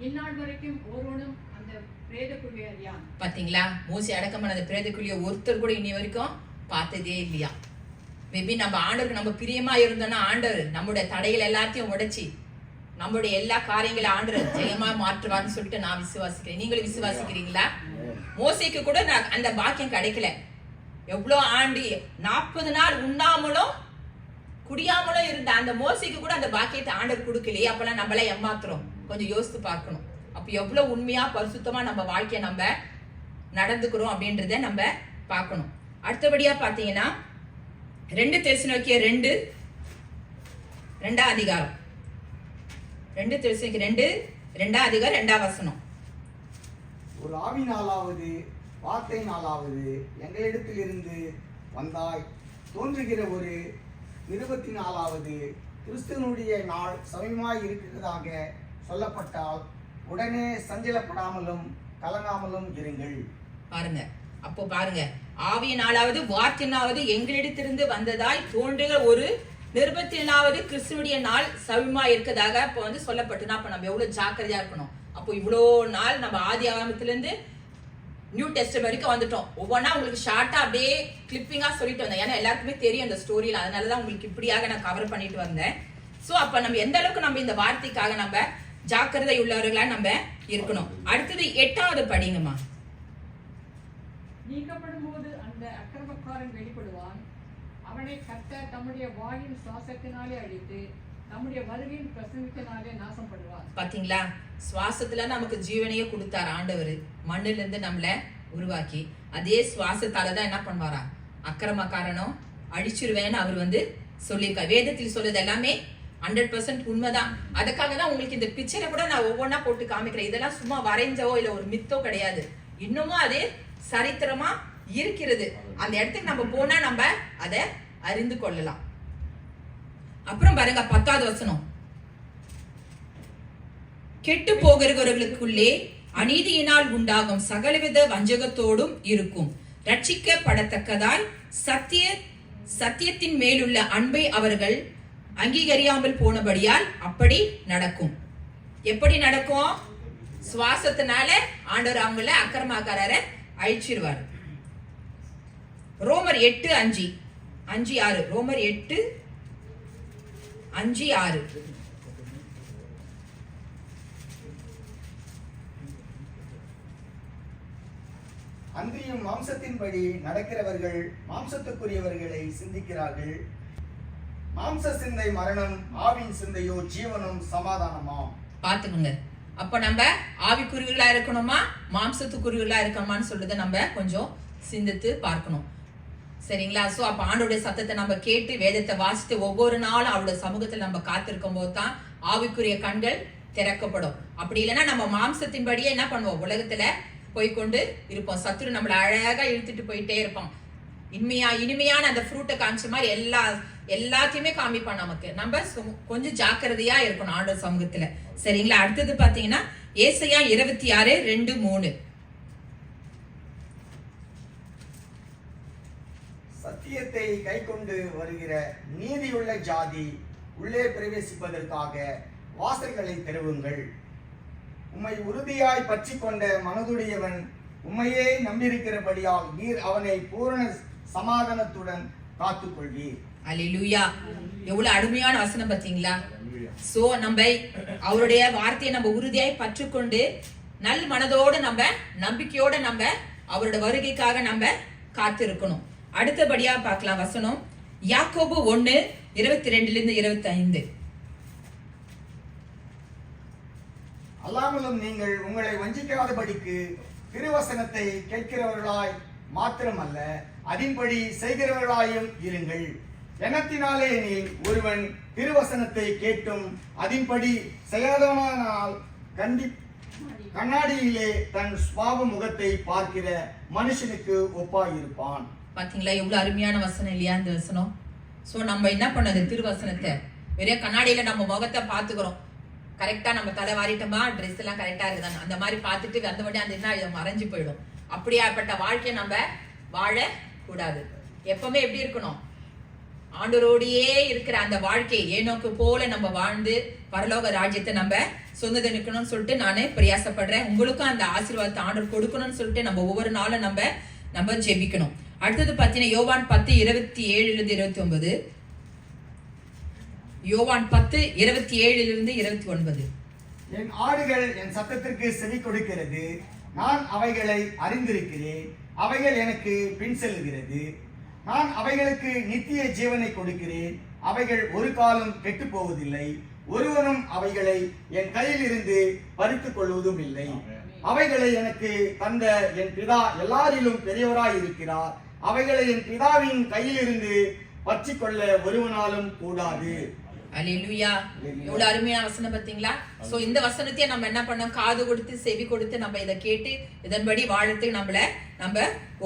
இந்நாள் வரைக்கும் ஒருவனும் அந்த பிரேத குழியை அறியான். பாத்தீங்களா, மோசே அடக்கம் பண்ண அந்த பிரேத குழியை ஒருத்தர் கூட இன்னி வரைக்கும் பார்த்ததே இல்லையா. மேபி நம்ம ஆண்டவருக்கு நம்ம பிரியமா இருந்தோம்னா ஆண்டவர் நம்முடைய தடைகள் எல்லாத்தையும் உடைச்சி நம்முடைய எல்லா காரியங்களும் ஆண்டவர் ஜெயமா மாற்றுவான்னு சொல்லிட்டு நான் விசுவாசிக்கிறேன். நீங்களும் விசுவாசிக்கிறீங்களா? மோசைக்கு கூட அந்த பாக்கியம் கிடைக்கல. எவ்வளவு ஆண்டு 40 நாள் உண்ணாமலும் குடியாமலும் இருந்த அந்த மோசைக்கு கூட அந்த பாக்கியத்தை ஆண்டவர் கொடுக்கலையே. அப்பெல்லாம் நம்மள ஏமாத்துறோம், கொஞ்சம் யோசித்து பார்க்கணும். அப்ப எவ்வளவு உண்மையா பரிசுத்தமா நம்ம வாழ்க்கையை நம்ம நடந்துக்கிறோம் அப்படின்றத நம்ம பார்க்கணும். அடுத்தபடியா பாத்தீங்கன்னா 2 தெசலோனிக்கேயர் 2ஆம் அதிகாரம். 2 தெசலோனிக்கேயர் 2ஆம் அதிகாரம் 2ஆம் வசனம். ஒரு ஆவினாலாவது வார்த்தையினாலாவது எங்களிடத்திலிருந்து வந்தாய் தோன்றுகிற ஒரு நிருபத்தினாலாவது கிறிஸ்துவனுடைய நாள் சமயமாய் இருக்கிறதாக சொல்லப்பட்டால் உடனே சஞ்சலப்படாமலும் கலங்காமலும் இருங்கள். பாருங்க, அப்போ பாருங்க, ஆவியினாலாவது வார்த்தையினாவது எங்களிடத்திலிருந்து வந்ததாய் தோன்றுகிற ஒரு நிருபத்தினாவது கிறிஸ்துவனுடைய நாள் சமயமா இருக்கதாக இப்போ சொல்லப்பட்டுனா அப்ப நம்ம எவ்வளவு ஜாக்கிரதையா இருக்கணும். அப்போ இவ்வளோ நாள் நம்ம ஆதி ஆகமத்திலிருந்து நியூ டெஸ்ட் வரைக்கும் வந்துட்டோம். ஒவ்வொன்றா உங்களுக்கு ஷார்ட்டா அப்படியே கிளிப்பிங்கா சொல்லிட்டு வந்தேன். ஏன்னா எல்லாருக்குமே தெரியும் அந்த ஸ்டோரியில, அதனாலதான் உங்களுக்கு இப்படியாக நான் கவர் பண்ணிட்டு வந்தேன். சோ அப்ப நம்ம எந்த அளவுக்கு நம்ம இந்த வார்த்தைக்காக நம்ம ஜாக்கிரதை உள்ளவர்களா நம்ம இருக்கணும். அடுத்தது 8வது படிங்கம்மா. நீக்கப்படும் போது அந்த அக்கிரமக்காரன் வெளிப்படுவான். அவனை கர்த்தர் தம்முடைய வாயின் சுவாசத்தினாலே அழித்து நம்முடைய வருகையின் பிரசங்கத்தினாலே நாசம் பண்ணுவார். பாத்தீங்களா, சுவாசத்துல நமக்கு ஜீவனையே கொடுத்தார் ஆண்டவர். மண்ணில இருந்து நம்மள உருவாக்கி அதே சுவாசத்தாலதான் என்ன பண்ணுவாரா, அக்கிரமக்காரனும் அழிச்சிருவேன்னு அவர் சொல்லியிருக்கார். வேதத்தில் சொல்றது எல்லாமே 100% உண்மைதான். அதுக்காக தான் உங்களுக்கு இந்த பிக்சரை கூட நான் ஒவ்வொன்னா போட்டு காமிக்கிறேன். இதெல்லாம் சும்மா வரைஞ்சவோ இல்ல ஒரு மித்தோ கிடையாது. இன்னமும் அது சரித்திரமா இருக்கிறது. அந்த இடத்துக்கு நம்ம போனா நம்ம அதை அறிந்து கொள்ளலாம். அப்புறம் பாருங்க 10வது வசனம். கெட்டு போகிறவர்களுக்குள்ளே அநீதியினால் உண்டாகும் சகலவித வஞ்சகத்தோடும் இருக்கும். ரட்சிக்கப்படத்தக்கதாய் சத்தியத்தின் மேலுள்ள அன்பை அவர்கள் அங்கீகரியாமல் போனபடியால் அப்படி நடக்கும். எப்படி நடக்கும்? சுவாசத்தினால ஆண்டவர் அவங்கள அக்கிரமக்காரரை அழிச்சிருவார். ரோமர் 8:5-6. ரோமர் 8:5-6. அன்றியும் மாம்சத்தின்படி நடக்கிறவர்கள் மாம்சத்துக்குரியவர்களை சிந்திக்கிறார்கள். மாம்ச சிந்தை மரணம், ஆவின் சிந்தையோ ஜீவனும் சமாதானமாம். பாத்துக்கோங்க. அப்ப நம்ம ஆவிக்குரியவர்களா இருக்கணுமா மாம்சத்துக்குரியவர்களா இருக்கணுமான்னு சொல்றதை நம்ம கொஞ்சம் சிந்தித்து பார்க்கணும். சரிங்களா? சோ அப்ப ஆண்டோடைய சத்தத்தை நம்ம கேட்டு வேதத்தை வாசித்து ஒவ்வொரு நாளும் அவருடைய சமூகத்தில் நம்ம காத்திருக்கும் போது தான் ஆவிக்குரிய கண்கள் திறக்கப்படும். அப்படி இல்லைன்னா நம்ம மாம்சத்தின்படியே என்ன பண்ணுவோம், உலகத்துல போய்கொண்டு இருப்போம். சத்துரு நம்மளை அழகா இழுத்துட்டு போயிட்டே இருப்போம். இனிமையான அந்த ஃப்ரூட்டை காமிச்ச மாதிரி எல்லாத்தையுமே காமிப்பான் நமக்கு. நம்ம கொஞ்சம் ஜாக்கிரதையா இருக்கணும் ஆண்டவர் சமூகத்துல. சரிங்களா? அடுத்தது பாத்தீங்கன்னா ஏசாயா 26:2-3. சத்தியத்தை கை கொண்டு வருகிற நீதியுள்ள ஜாதி உள்ளே பிரவேசிப்பதற்காக வாசல்களை திறவுங்கள். உம்மை உறுதியாய் பற்றி கொண்ட மனதுடையவன் உம்மையே நம்பியிருக்கிறபடியால் நீர் அவனை பூரண சமாதானத்துடன் காத்துக்கொள்வீர். அல்லேலூயா. எவ்வளவு அருமையான வசனம் பாத்தீங்களா? சோ நம்ம அவருடைய வார்த்தையை நம்ம உறுதியாய் பற்றுக்கொண்டு நல் மனதோடு நம்ம நம்பிக்கையோட நம்ம அவருடைய வருகைக்காக நம்ம காத்திருக்கணும். அடுத்தபடியா பார்க்கலாம் வசனம். யாக்கோபு 1:22-25. அல்லாமலும் நீங்கள் உங்களை வஞ்சிக்காதபடிக்கு திருவசனத்தை கேட்கிறவர்களாய் மாத்திரமல்ல அதின்படி செய்கிறவர்களாயும் இருங்கள். எண்ணத்தினாலே நீ ஒருவன் திருவசனத்தை கேட்டும் அதின்படி செய்யாதவனால் கண்ணாடியிலே தன் சுபாவ முகத்தை பார்க்கிற மனுஷனுக்கு ஒப்பாயிருப்பான். பாத்தீங்களா எவ்வளவு அருமையான வசனம் இல்லையா இந்த வசனம்? சோ நம்ம என்ன பண்ணது, திருவசனத்தை வெறும் கண்ணாடியில நம்ம முகத்தை பாத்துக்கிறோம். கரெக்டா நம்ம தலை வாரிட்டோமா, ட்ரெஸ் எல்லாம் கரெக்டா இருக்குதாங்க அந்த மாதிரி பார்த்துட்டு வந்தபடி அந்த என்ன மறைஞ்சு போயிடும். அப்படியாப்பட்ட வாழ்க்கையை நம்ம வாழ கூடாது. எப்பவுமே எப்படி இருக்கணும், ஆண்டவரோடையே இருக்கிற அந்த வாழ்க்கை ஏனோக்கு போல நம்ம வாழ்ந்து பரலோக ராஜ்யத்தை நம்ம சொந்ததனுக்கணும்னு சொல்லிட்டு நானே பிரயாசப்படுறேன். உங்களுக்கும் அந்த ஆசீர்வாதத்தை ஆண்டவர் கொடுக்கணும்னு சொல்லிட்டு நம்ம ஒவ்வொரு நாளும் நம்ம ஜெபிக்கணும். அடுத்தது பாத்தீங்கன்னா யோவான் 10:27-29. யோவான் 10:27-29. என் ஆடுகள் என் சத்தத்திற்கு செவி கொடுக்கிறது, நான் அவைகளை அறிந்திருக்கிறேன், அவைகள் எனக்கு பின் செல்கிறது. நான் அவைகளுக்கு நித்திய ஜீவனை கொடுக்கிறேன், அவைகள் ஒரு காலம் கெட்டு போவதில்லை, ஒருவனும் அவைகளை என் கையில் இருந்து பறித்துக் கொள்வதும் இல்லை. அவைகளை எனக்கு தந்த என் பிதா எல்லாரிலும் பெரியவராய் இருக்கிறார். அவைகளை என் பிதாவின் கையில் இருந்து பற்றிக் கொள்ள ஒருவனாலும் கூடாது. அல்லேலூயா. எவ்வளவு அருமையான வசனம் பாத்தீங்களா? சோ இந்த வசனத்தையே நம்ம என்ன பண்ணோம், காது கொடுத்து செவி கொடுத்து நம்ம இதை கேட்டு இதன்படி வாழறதுக்கு நம்ம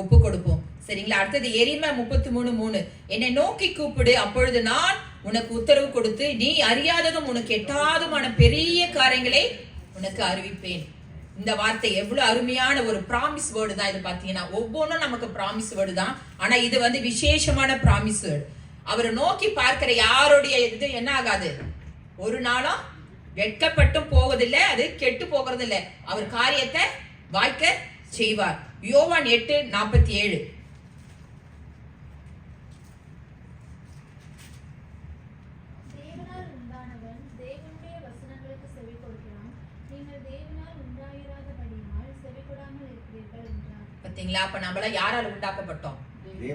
ஒப்பு கொடுப்போம். சரிங்களா? அடுத்தது எரேமியா 33:3, என்னை நோக்கி கூப்பிடு, அப்பொழுது நான் உனக்கு உத்தரவு கொடுத்து நீ அறியாததும் உனக்கு எட்டாதுமான பெரிய காரியங்களை உனக்கு அறிவிப்பேன். இந்த வார்த்தை எவ்வளவு அருமையான ஒரு ப்ராமிஸ் வேர்டு தான் இது. பாத்தீங்கன்னா ஒவ்வொன்றும் நமக்கு ப்ராமிஸ் வேர்டு தான், ஆனா இது வந்து விசேஷமான ப்ராமிஸ் வேர்டு. அவரை நோக்கி பார்க்கிற யாருடைய இது என்ன ஆகாது, ஒரு நாளும் வெட்கப்பட்டும் போவதில்லை, அது கெட்டு போகிறது இல்லை. அவர் காரியத்தை வாய்க்க செய்வார். யோவான் 8:47, தேவனால் உண்டானவன் தேவனுடைய வசனங்களுக்கு செவி கொடுக்கிறான், நீங்கள் தேவனால் உண்டாயிராதபடியினால் செவி கொடாமல் இருக்கிறீர்கள் என்றார். பாத்தீங்களா? அப்ப நம்மள யாரால் உண்டாக்கப்பட்டோம்?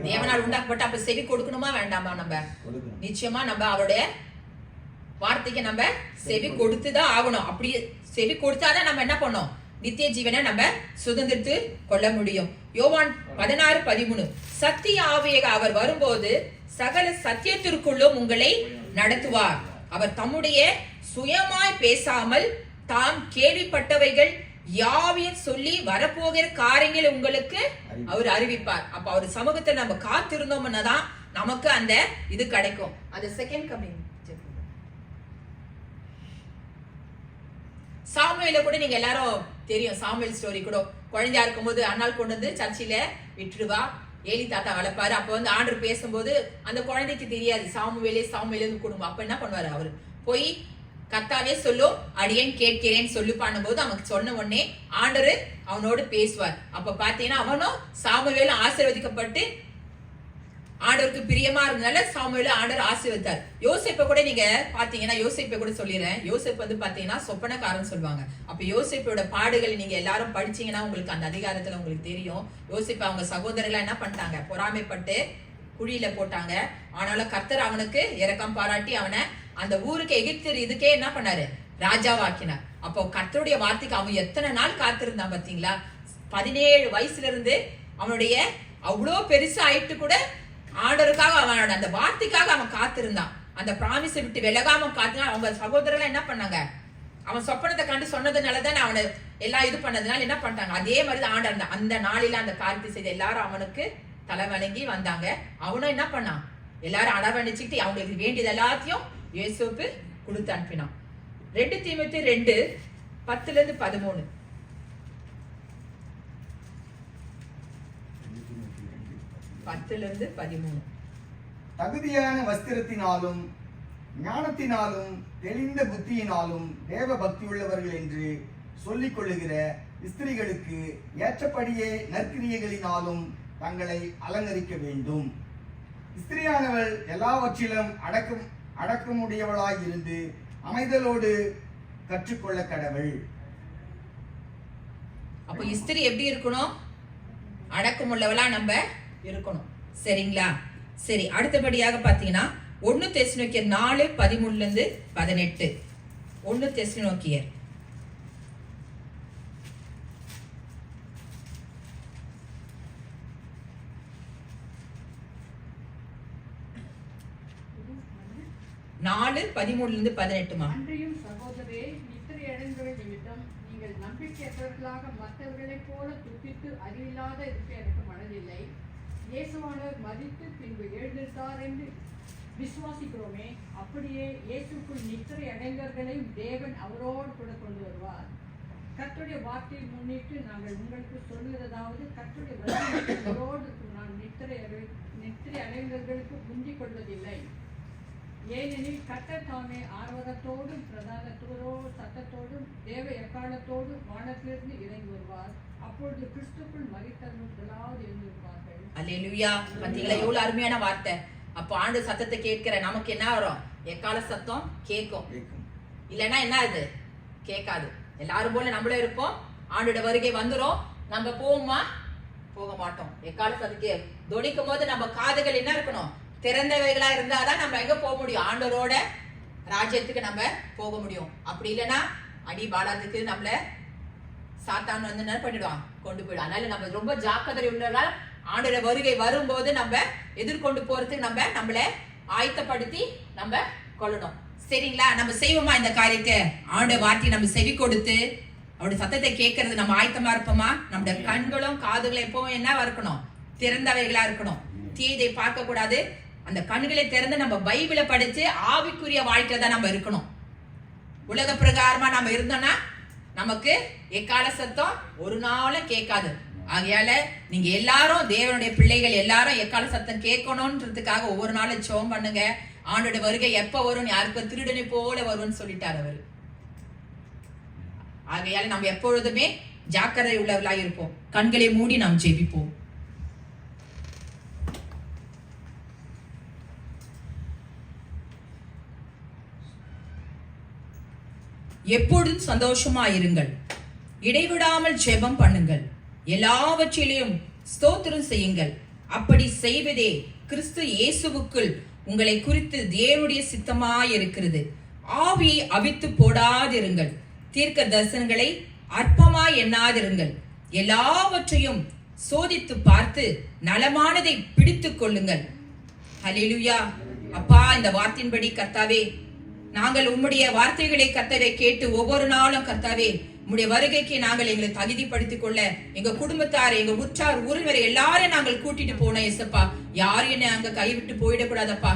தேவனால் உண்டாக்கப்பட்ட. அப்ப செவி கொடுக்கணுமா வேண்டாமா? நம்ம நிச்சயமா நம்ம அவருடைய வார்த்தைக்கு நம்ம செவி கொடுத்துதான் ஆகணும். அப்படி செவி கொடுத்தாதான் நம்ம என்ன பண்ணோம், நித்திய ஜீவனை நம்ம சுதந்திரத்து கொள்ள முடியும். யோவான் 16:13, சத்திய ஆவியாக அவர் வரும்போது சகல சத்தியத்திற்குள்ளும் உங்களை நடத்துவார். அவர் தம்முடைய சுயமாய் பேசாமல் தாம் கேள்விப்பட்டவைகள் யாவையும் சொல்லி வரப்போகிற காரியங்கள் உங்களுக்கு அவர் அறிவிப்பார். அப்ப அவர் சமூகத்தை நம்ம காத்திருந்தோம்னா தான் நமக்கு அந்த இது கிடைக்கும். அது செகண்ட் கமிங். சாமுவேல கூட நீங்க எல்லாரும் தெரியும், சாமுவேல் ஸ்டோரி கூட. குழந்தையா இருக்கும்போது அண்ணால் கொண்டு வந்து சர்ச்சில விட்டுடுவா, ஏலி தாத்தா வளர்ப்பாரு. அப்ப வந்து ஆண்டவர் பேசும்போது அந்த குழந்தைக்கு தெரியாது சாமுவேலே குடும்பம். அப்ப என்ன பண்ணுவாரு, அவரு போய் கர்த்தாவே சொல்லும் அடியேன் கேட்கிறேன் சொல்லு பண்ணும்போது அவனுக்கு சொன்ன உடனே ஆண்டவர் அவனோடு பேசுவார். அப்ப பாத்தீங்கன்னா அவனும் சாமுவேலும் ஆசீர்வதிக்கப்பட்டு ஆண்டவருக்கு பிரியமா இருந்தனால சாமுவேல ஆண்டவர் ஆசீர்வதித்தார். யோசேப்பை கூட நீங்க பாத்தீங்கன்னா, யோசேப்பை கூட சொல்லிடுறேன், யோசேப் வந்து பாத்தீங்கன்னா சொப்பனக்காரன் சொல்லுவாங்க. அப்ப யோசேப்போட பாடுகள் நீங்க எல்லாரும் படிச்சீங்கன்னா உங்களுக்கு அந்த அதிகாரத்துல உங்களுக்கு தெரியும். யோசேப் அவங்க சகோதரர்கள் என்ன பண்ணிட்டாங்க, பொறாமைப்பட்டு குழியில போட்டாங்க. ஆனாலும் கர்த்தர் அவனுக்கு இரக்கம் பாராட்டி அவனை அந்த ஊருக்கு எகிப்து இதுக்கே என்ன பண்ணாரு, ராஜாவாக்கினார். அப்போ கர்த்தருடைய வார்த்தைக்கு அவன் எத்தனை நாள் காத்திருந்தான் பாத்தீங்களா? 17 வயசுல இருந்து அவனுடைய அவ்வளோ பெருசா ஆயிட்டு கூட ஆண்டருக்காக அவனோட அந்த வார்த்தைக்காக அவன் காத்திருந்தான். அந்த பிராமிஸை விட்டு விலகாம காத்தினா அவங்க சகோதரர்கள் என்ன பண்ணாங்க, அவன் சொப்பனத்தை கண்டு சொன்னதுனாலதான் அவனை எல்லாம் இது பண்ணதுனால என்ன பண்ணிட்டாங்க, அதே மாதிரி ஆண்டர் அந்த நாளில அந்த காரியத்தை செய்த எல்லாரும் அவனுக்கு தலை வணங்கி வந்தாங்க. அவனும் என்ன பண்ணான், எல்லாரும் அரவணைச்சுக்கிட்டு அவங்களுக்கு வேண்டியது எல்லாத்தையும் யோசேப்பு கொடுத்து அனுப்பினான். 2 தீமோத்தேயு 2:10-13. தகுதியான வஸ்திரத்தினாலும் ஞானத்தினாலும் தெளிந்த புத்தியினாலும் தேவ பக்தியுள்ளவர்கள் என்று சொல்லிக் கொள்ளுகிற ஸ்திரீகளுக்கு ஏற்றபடியே நற்கிரியைகளினாலும் தங்களை அலங்கரிக்க வேண்டும். ஸ்திரீயானவள் எல்லாவற்றிலும் அடக்கமுடையவளாய் இருந்து அமைதலோடு கற்றுக்கொள்ள கடவுள். அப்ப ஸ்திரீ எப்படி இருக்கணும், அடக்கமுள்ளவளா நம்ம இருக்கணும். சரிங்களா? சரி, அடுத்தபடியாக பாத்தீங்கன்னா 1 தெசலோனிக்கேயர் 4:13-18. 1 தெசலோனிக்கேயர் நாலு 13-18. அன்றையும் சகோதரே, நித்திரை அடைந்தவை நிமித்தம் நீங்கள் நம்பிக்கையற்றவர்களாக மற்றவர்களைப் போல துப்பித்து அறிவில்லாத இருக்க எனக்கு மனதில்லை. இயேசுவானவர் மரித்து பின்பு எழுந்திருந்தார் என்று விசுவாசிக்கிறோமே, அப்படியே இயேசுக்குள் நித்திரை அடைந்தவர்களையும் தேவன் அவரோடு கூட கொண்டு வருவார். கர்த்தருடைய வார்த்தையை முன்னிட்டு நாங்கள் உங்களுக்கு சொல்லுவதாவது, கர்த்தருடைய வசனங்களோடு நான் நித்திரை அடைந்தவர்களுக்கு முந்திக் கொள்வதில்லை. ஏனெனில் கர்த்தர் தாமே ஆர்வத்தோடும் பிரதானத்தோடும் சத்தத்தோடும் தேவ எக்காலத்தோடும் வானத்திலிருந்து இறங்கி வருவார். அப்பொழுது கிறிஸ்துக்குள் மரித்தவர்கள் முதலாவது எழுந்து வருவார்கள். அல்லேலூயா. பாத்தீங்களா எவ்வளவு அருமையான வார்த்தை. அப்போ ஆண்டு சத்தத்தை கேட்கிற நமக்கு என்ன வரும், எக்கால சத்தம் கேட்கும். இல்லைன்னா என்ன அது கேட்காது. எல்லாரும் போல நம்மளே இருப்போம், ஆண்டோட வருகை வந்துரும், நம்ம போவோமா, போக மாட்டோம். எக்கால சத்தத்தை தொனிக்கும் போது நம்ம காதுகள் என்ன இருக்கணும், திறந்தவைகளா இருந்தாதான் நம்ம எங்க போக முடியும், ஆண்டவரோட ராஜ்யத்துக்கு நம்ம போக முடியும். அப்படி இல்லைன்னா அடி பாலாத்துக்கு நம்மள சாத்தான் வந்து என்ன பண்ணிடுவான், கொண்டு போயிடும். அதனால நம்ம ரொம்ப ஜாக்கிரதை உள்ளதால் ஆண்டோட வருகை வரும்போது நம்ம எதிர்கொண்டு போறதுக்கு நம்மள ஆயத்தப்படுத்தி நம்ம கொள்ளணும். சரிங்களா? நம்ம செய்வோமா இந்த காரியத்தை? அவனுடைய வார்த்தையை நம்ம செவி கொடுத்து அவருடைய சத்தத்தை கேட்கறது நம்ம ஆயத்தமா இருப்போமா? நம்முடைய கண்களும் காதுகளும் எப்பவும் என்னவா இருக்கணும்? திறந்தவைகளா இருக்கணும். தீயதை பார்க்க கூடாது. அந்த கண்களை திறந்து நம்ம பைபிளை படிச்சு ஆவிக்குரிய வாழ்க்கையில தான் நம்ம இருக்கணும். உலக பிரகாரமா நம்ம இருந்தோம்னா நமக்கு எக்கால சத்தம் ஒரு நாளும் கேட்காது. ஆகையால நீங்க எல்லாரும் தேவனுடைய பிள்ளைகள் எல்லாரும் எக்கால சத்தம் கேட்கணும்ன்றதுக்காக ஒவ்வொரு நாளும் ஜெபம் பண்ணுங்க. ஆண்டோட வருகை எப்ப வரும்? யாருக்கு திருடனை போல வரும்னு சொல்லிட்டார் அவரு. ஆகையால நம்ம எப்பொழுதுமே ஜாக்கிரதை உள்ளவர்களாக இருப்போம். கண்களை மூடி நாம் ஜெபிப்போம். எப்பொழுதும் சந்தோஷமா இருங்கள். இடைவிடாமல் ஜெபம் பண்ணுங்கள். எல்லாவற்றிலும் ஸ்தோத்திரம் செய்யுங்கள். அப்படி செய்வதே கிறிஸ்து இயேசுவுக்குள் உங்களை குறித்து தேவனுடைய சித்தமாயிருக்கிறது. ஆவியை அவித்து போடாதிருங்கள். தீர்க்க தரிசனங்களை அற்பமாய் எண்ணாதிருங்கள். எல்லாவற்றையும் சோதித்து பார்த்து நலமானதை பிடித்துக் கொள்ளுங்கள். ஹல்லேலூயா. அப்பா, இந்த வார்த்தையின்படி கர்த்தாவே, நாங்கள் உம்முடைய வார்த்தைகளை கர்த்தாவே கேட்டு ஒவ்வொரு நாளும் கர்த்தாவே உம்முடைய வருகைக்கு நாங்கள் எங்களை தகுதிப்படுத்திக் கொள்ள எங்க குடும்பத்தார், எங்க உற்றார், உறவினரை எல்லாரையும் நாங்கள் கூட்டிட்டு போனோம் ஏசப்பா. யாரையும் நாங்க கைவிட்டு போயிடக்கூடாதப்பா.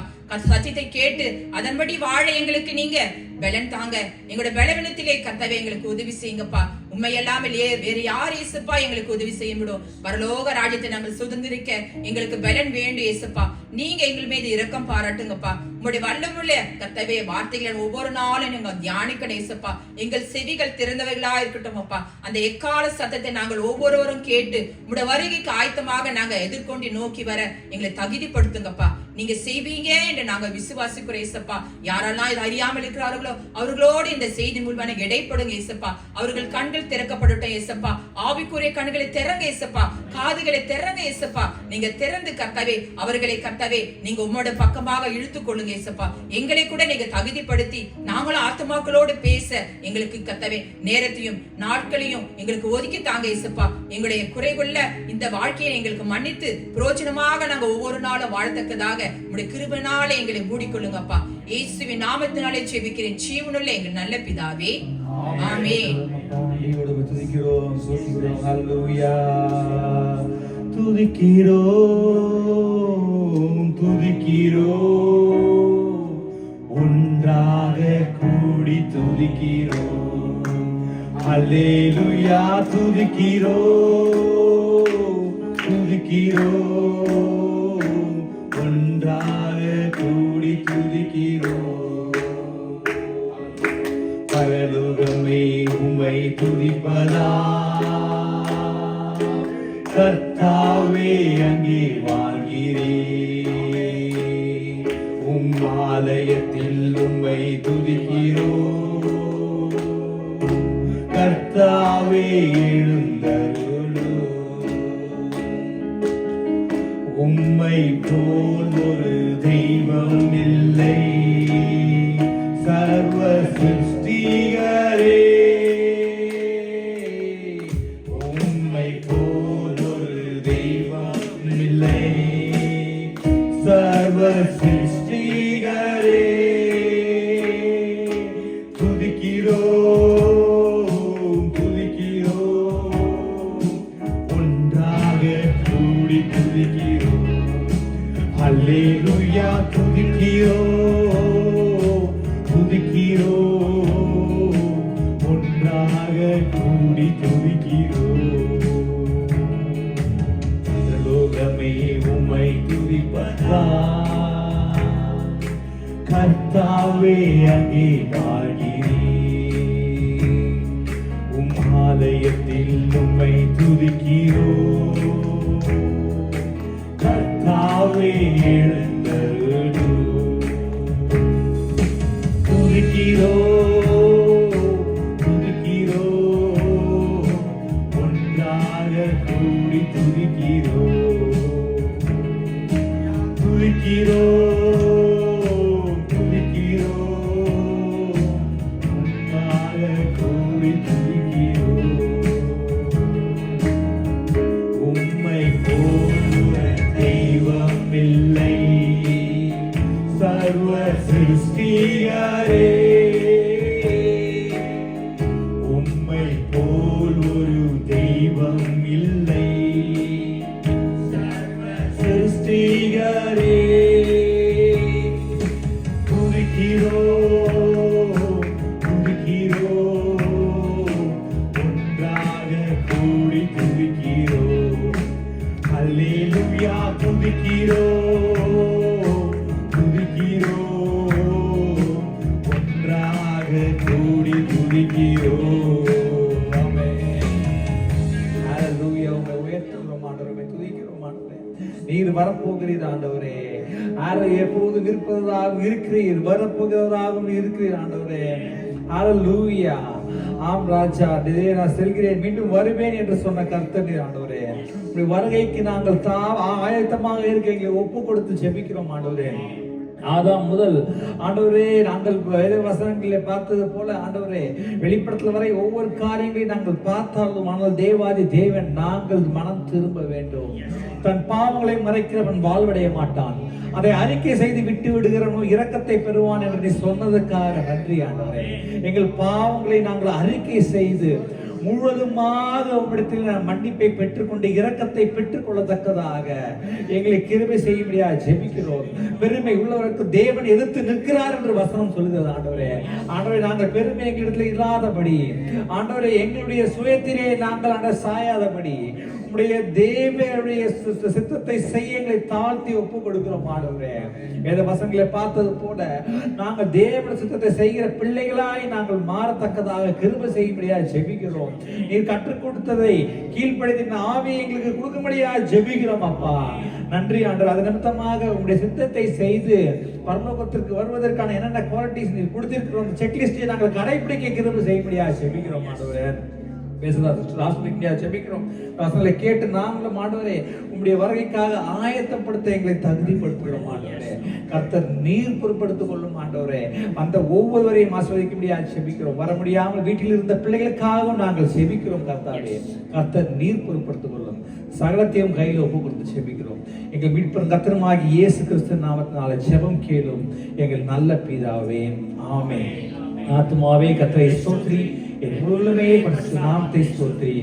சத்தியத்தை கேட்டு அதன்படி வாழ எங்களுக்கு நீங்க பலன் தாங்க. எங்களோட பலவீனத்திலே கர்த்தாவே எங்களுக்கு உதவி செய்யுங்கப்பா. உண்மை எல்லாமே வேறு யார் ஏசப்பா எங்களுக்கு உதவி செய்ய முடியும்? பரலோக ராஜ்யத்தை நாங்கள் சுதந்திரிக்க எங்களுக்கு பலன் வேண்டும் ஏசப்பா. நீங்க எங்கள் மீது இரக்கம் பாராட்டுங்கப்பா. உங்களுடைய வல்லமுள்ள கர்த்தாவே வார்த்தைகளை ஒவ்வொரு நாளும் நீங்க தியானிக்கணும் ஏசப்பா. எங்கள் செவிகள் திறந்தவைகளா இருக்கட்டும் அப்பா. அந்த எக்கால சத்தத்தை நாங்கள் ஒவ்வொருவரும் கேட்டு உங்களுடைய வருகைக்கு ஆயத்தமாக நாங்க எதிர்கொண்டு நோக்கி வர எங்களை தகுதிப்படுத்துங்கப்பா. நீங்க செய்வீங்க என்று நாங்க விசுவாசிக்கிறோம் ஏசப்பா. யாரெல்லாம் இது அறியாமல் இருக்கிறார்களோ அவர்களோடு இந்த செய்தி மூலமான இடைப்படுங்க ஏசப்பா. அவர்கள் கண்கள் திறக்கப்படட்டும் ஏசப்பா. ஆவிக்குரிய கண்களை திறங்க ஏசப்பா. காதுகளை திறங்க ஏசப்பா. நீங்க திறந்து கர்த்தாவே அவர்களை கர்த்தாவே நீங்க உம்மோட பக்கமாக இழுத்துக் கொள்ளுங்க ஏசப்பா. எங்களை கூட நீங்க தகுதிப்படுத்தி நாங்களும் ஆத்மாக்களோடு பேச எங்களுக்கு கர்த்தாவே நேரத்தையும் நாட்களையும் எங்களுக்கு ஒதுக்கி தாங்க ஏசப்பா. எங்களுடைய குறைகுள்ள இந்த வாழ்க்கையை எங்களுக்கு மன்னித்து பிரயோஜனமாக நாங்க ஒவ்வொரு நாளும் வாழத்தக்கதாக உங்களுடைய கிருபையினாலே எங்களை மூடிக்கொள்ளுங்கப்பா. இயேசுவின் நாமத்தினாலே ஜெபிக்கிறேன் ஜீவனுள்ள எங்கள் நல்ல பிதாவே, ஆமென். துதிக்கிறோம், துதிக்கிறோம், ஹல்லேலூயா. துதிக்கிறோம், துதிக்கிறோம், ஒன்றாக கூடி துதிக்கிறோம், ஹல்லேலூயா. துதிக்கிறோம், துதிக்கிறோம், ஒன்றாக கூடி துதிக்கிறோம். பரலோகமே உம்மை துதிப்பதா, கர்த்தாவே அங்கே வாழ்கிறேன். உம் ஆலயத்தில் உம்மை துதிக்கிறோம், கர்த்தாவே எழுந்தருளும். உம்மை போல் ஒரு தெய்வம் இல்லை, சர்வ சிருஷ்டிகரே. உம்மை போல் ஒரு தெய்வம் இல்லை, சர்வ சிருஷ்டிகரே. துதிக்கிறோம், துதிக்கிறோம், ஒன்றாக கூடி துதிக்கிறோம், ஹல்லேலூயா. துதிக்கிறோம், துதிக்கிறோம், ஒன்றாக கூடி துதிக்கிறோம். லோகமே உம்மை துதிப்பதா, கர்த்தாவே அங்கே வாழ்கிறேன். உம் ஆலயத்தில் உம்மை துதிக்கிறோம், கர்த்தாவே எழுந்தருளும். துதிக்கிறோம், துதிக்கிறோம், ஒன்றாக கூடி துதிக்கிறோம், துதிக்கிறோம், துதிக்கிறோம், ஒன்றாக கூடி துதிக்கிறோம். உம்மை போல தெய்வம் இல்லை, சர்வ சிருஷ்டிகரே. உயர்த்துகிறோம் ஆண்டவரை, துதிக்கிறோம் ஆண்டவரே. நீர் வரப்போகிறீர் ஆண்டவரே, எப்போதும் இருப்பதாகவும் இருக்கிறீர், வரப்போகிறவராகவும் இருக்கிறீர் ஆண்டவரே. ஹல்லேலூயா. ஆம் ராஜா, நான் செல்கிறேன், மீண்டும் வருவேன் என்று சொன்ன கர்த்தர் ஆண்டவரே. உங்களுடைய வருகைக்கு நாங்கள் ஆயத்தமாக இருக்க எங்களை ஒப்பு கொடுத்து ஜெபிக்கிறோம் ஆண்டவரே. ஆதாம் முதல் ஆண்டவரே நாங்கள் வேத வசனங்களை பார்த்தது போல ஆண்டவரே வெளிப்படத்தில் வரை ஒவ்வொரு காரியங்களையும் நாங்கள் பார்த்தாலும், ஆனால் தேவாதி தேவன் நாங்கள் மனம் திரும்ப வேண்டும். தன் பாவங்களை மறைக்கிறவன் வாழ்வடைய மாட்டான், அதை அறிக்கை செய்து விட்டு விடுகிறவன் இரக்கத்தை பெறுவான் என்று நீ சொன்னதுக்காக நன்றி ஆண்டவரே. எங்கள் பாவங்களை நாங்கள் அறிக்கை செய்து முழுவதுமாக உம்மிடத்தில் மன்னிப்பை பெற்றுக்கொண்டு இரக்கத்தை பெற்றுக் கொள்ளத்தக்கதாக எங்களை கிருபை செய்யும்படியா ஜெபிக்கிறோம். பெருமை உள்ளவருக்கு தேவன் எதிர்த்து நிற்கிறார் என்று வசனம் சொல்லுகிறது ஆண்டவரே. ஆண்டவரே, நாங்கள் பெருமை எங்களிடத்தில் இல்லாதபடி, ஆண்டவரே எங்களுடைய சுயத்திலே நாங்கள் சாயாதபடி உம்முடைய தேவனுடைய சித்தத்தை செய்ய எங்களை தாழ்த்தி ஒப்பு கொடுக்கிறோம் ஆண்டவரே. வேத வசனங்களை பார்த்தது போல நாங்கள் தேவனுடைய சித்தத்தை செய்கிற பிள்ளைகளாய் நாங்கள் மாறத்தக்கதாக கிருபை செய்யும்படியா ஜெபிக்கிறோம். நீர் கற்றுக் கொடுத்ததை கீழ்ப்படுத்தின ஆவியை எங்களுக்கு கொடுக்கும்படியா ஜெபிக்கிறோம் அப்பா. நன்றி ஆண்டவர். அது நிமித்தமாக உங்களுடைய சித்தத்தை செய்து பரலோகத்திற்கு வருவதற்கான என்னென்ன குவாலிட்டிஸ் நீர் கொடுத்திருக்கிறோம், செக்லிஸ்டை நாங்கள் கடைபிடிக்க கிருபை செய்யும்படியா ஜெபிக்கிறோம் ஆண்டவரே. ஜெபிக்கிறோம். கேட்டு நாங்களும் ஆண்டவரே உம்முடைய வருகைக்காக ஆயத்தப்படுத்த எங்களை தகுதிப்படுத்துகிறோம் ஆண்டவரே. கர்த்தர் நீர் பொறுப்படுத்திக் கொள்ளும் ஆண்டவரே. அந்த ஒவ்வொருவரையும் ஆசீர்வதிக்க முடியாது ஜெபிக்கிறோம். வர முடியாமல் வீட்டில் இருந்த பிள்ளைகளுக்காகவும் நாங்கள் ஜெபிக்கிறோம் கர்த்தாவே. கர்த்தர் நீர் பொறுப்படுத்திக் கொள்ளும். சகலத்தையும் கையில் ஒப்பு கொடுத்து ஜெபிக்கிறோம். எங்கள் மீட்பர் கர்த்தருமாகி இயேசு கிறிஸ்து நாமத்தினால ஜெபம் கேளும் எங்கள் நல்ல பிதாவே, ஆமென். ஆத்துமாவே கர்த்தரை ஸ்தோத்திரி, என் முழுமே பரிசுத்த நாமத்தை ஸ்தோத்திரி.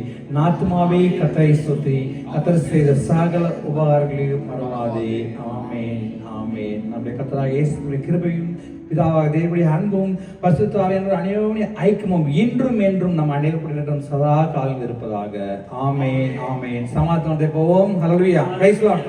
ஆத்துமாவே கர்த்தரை ஸ்தோத்திரி, கர்த்தர் செய்த சகல உபகாரங்களையும் மறவாதே. ஆமென், ஆமென். நம்முடைய கர்த்தராகிய இயேசுவின் கிருபையும் பிதாவாகிய தேவனுடைய அன்பும் பரிசுத்த ஆவியானவருடைய அந்யோன்ய ஐக்கியமும் இன்றும் என்றும் நம் அனைவருடன் சதா காலம் இருப்பதாக. ஆமென், ஆமென். சமாதானத்தை போவோம். ஹல்லேலூயா. Praise the Lord.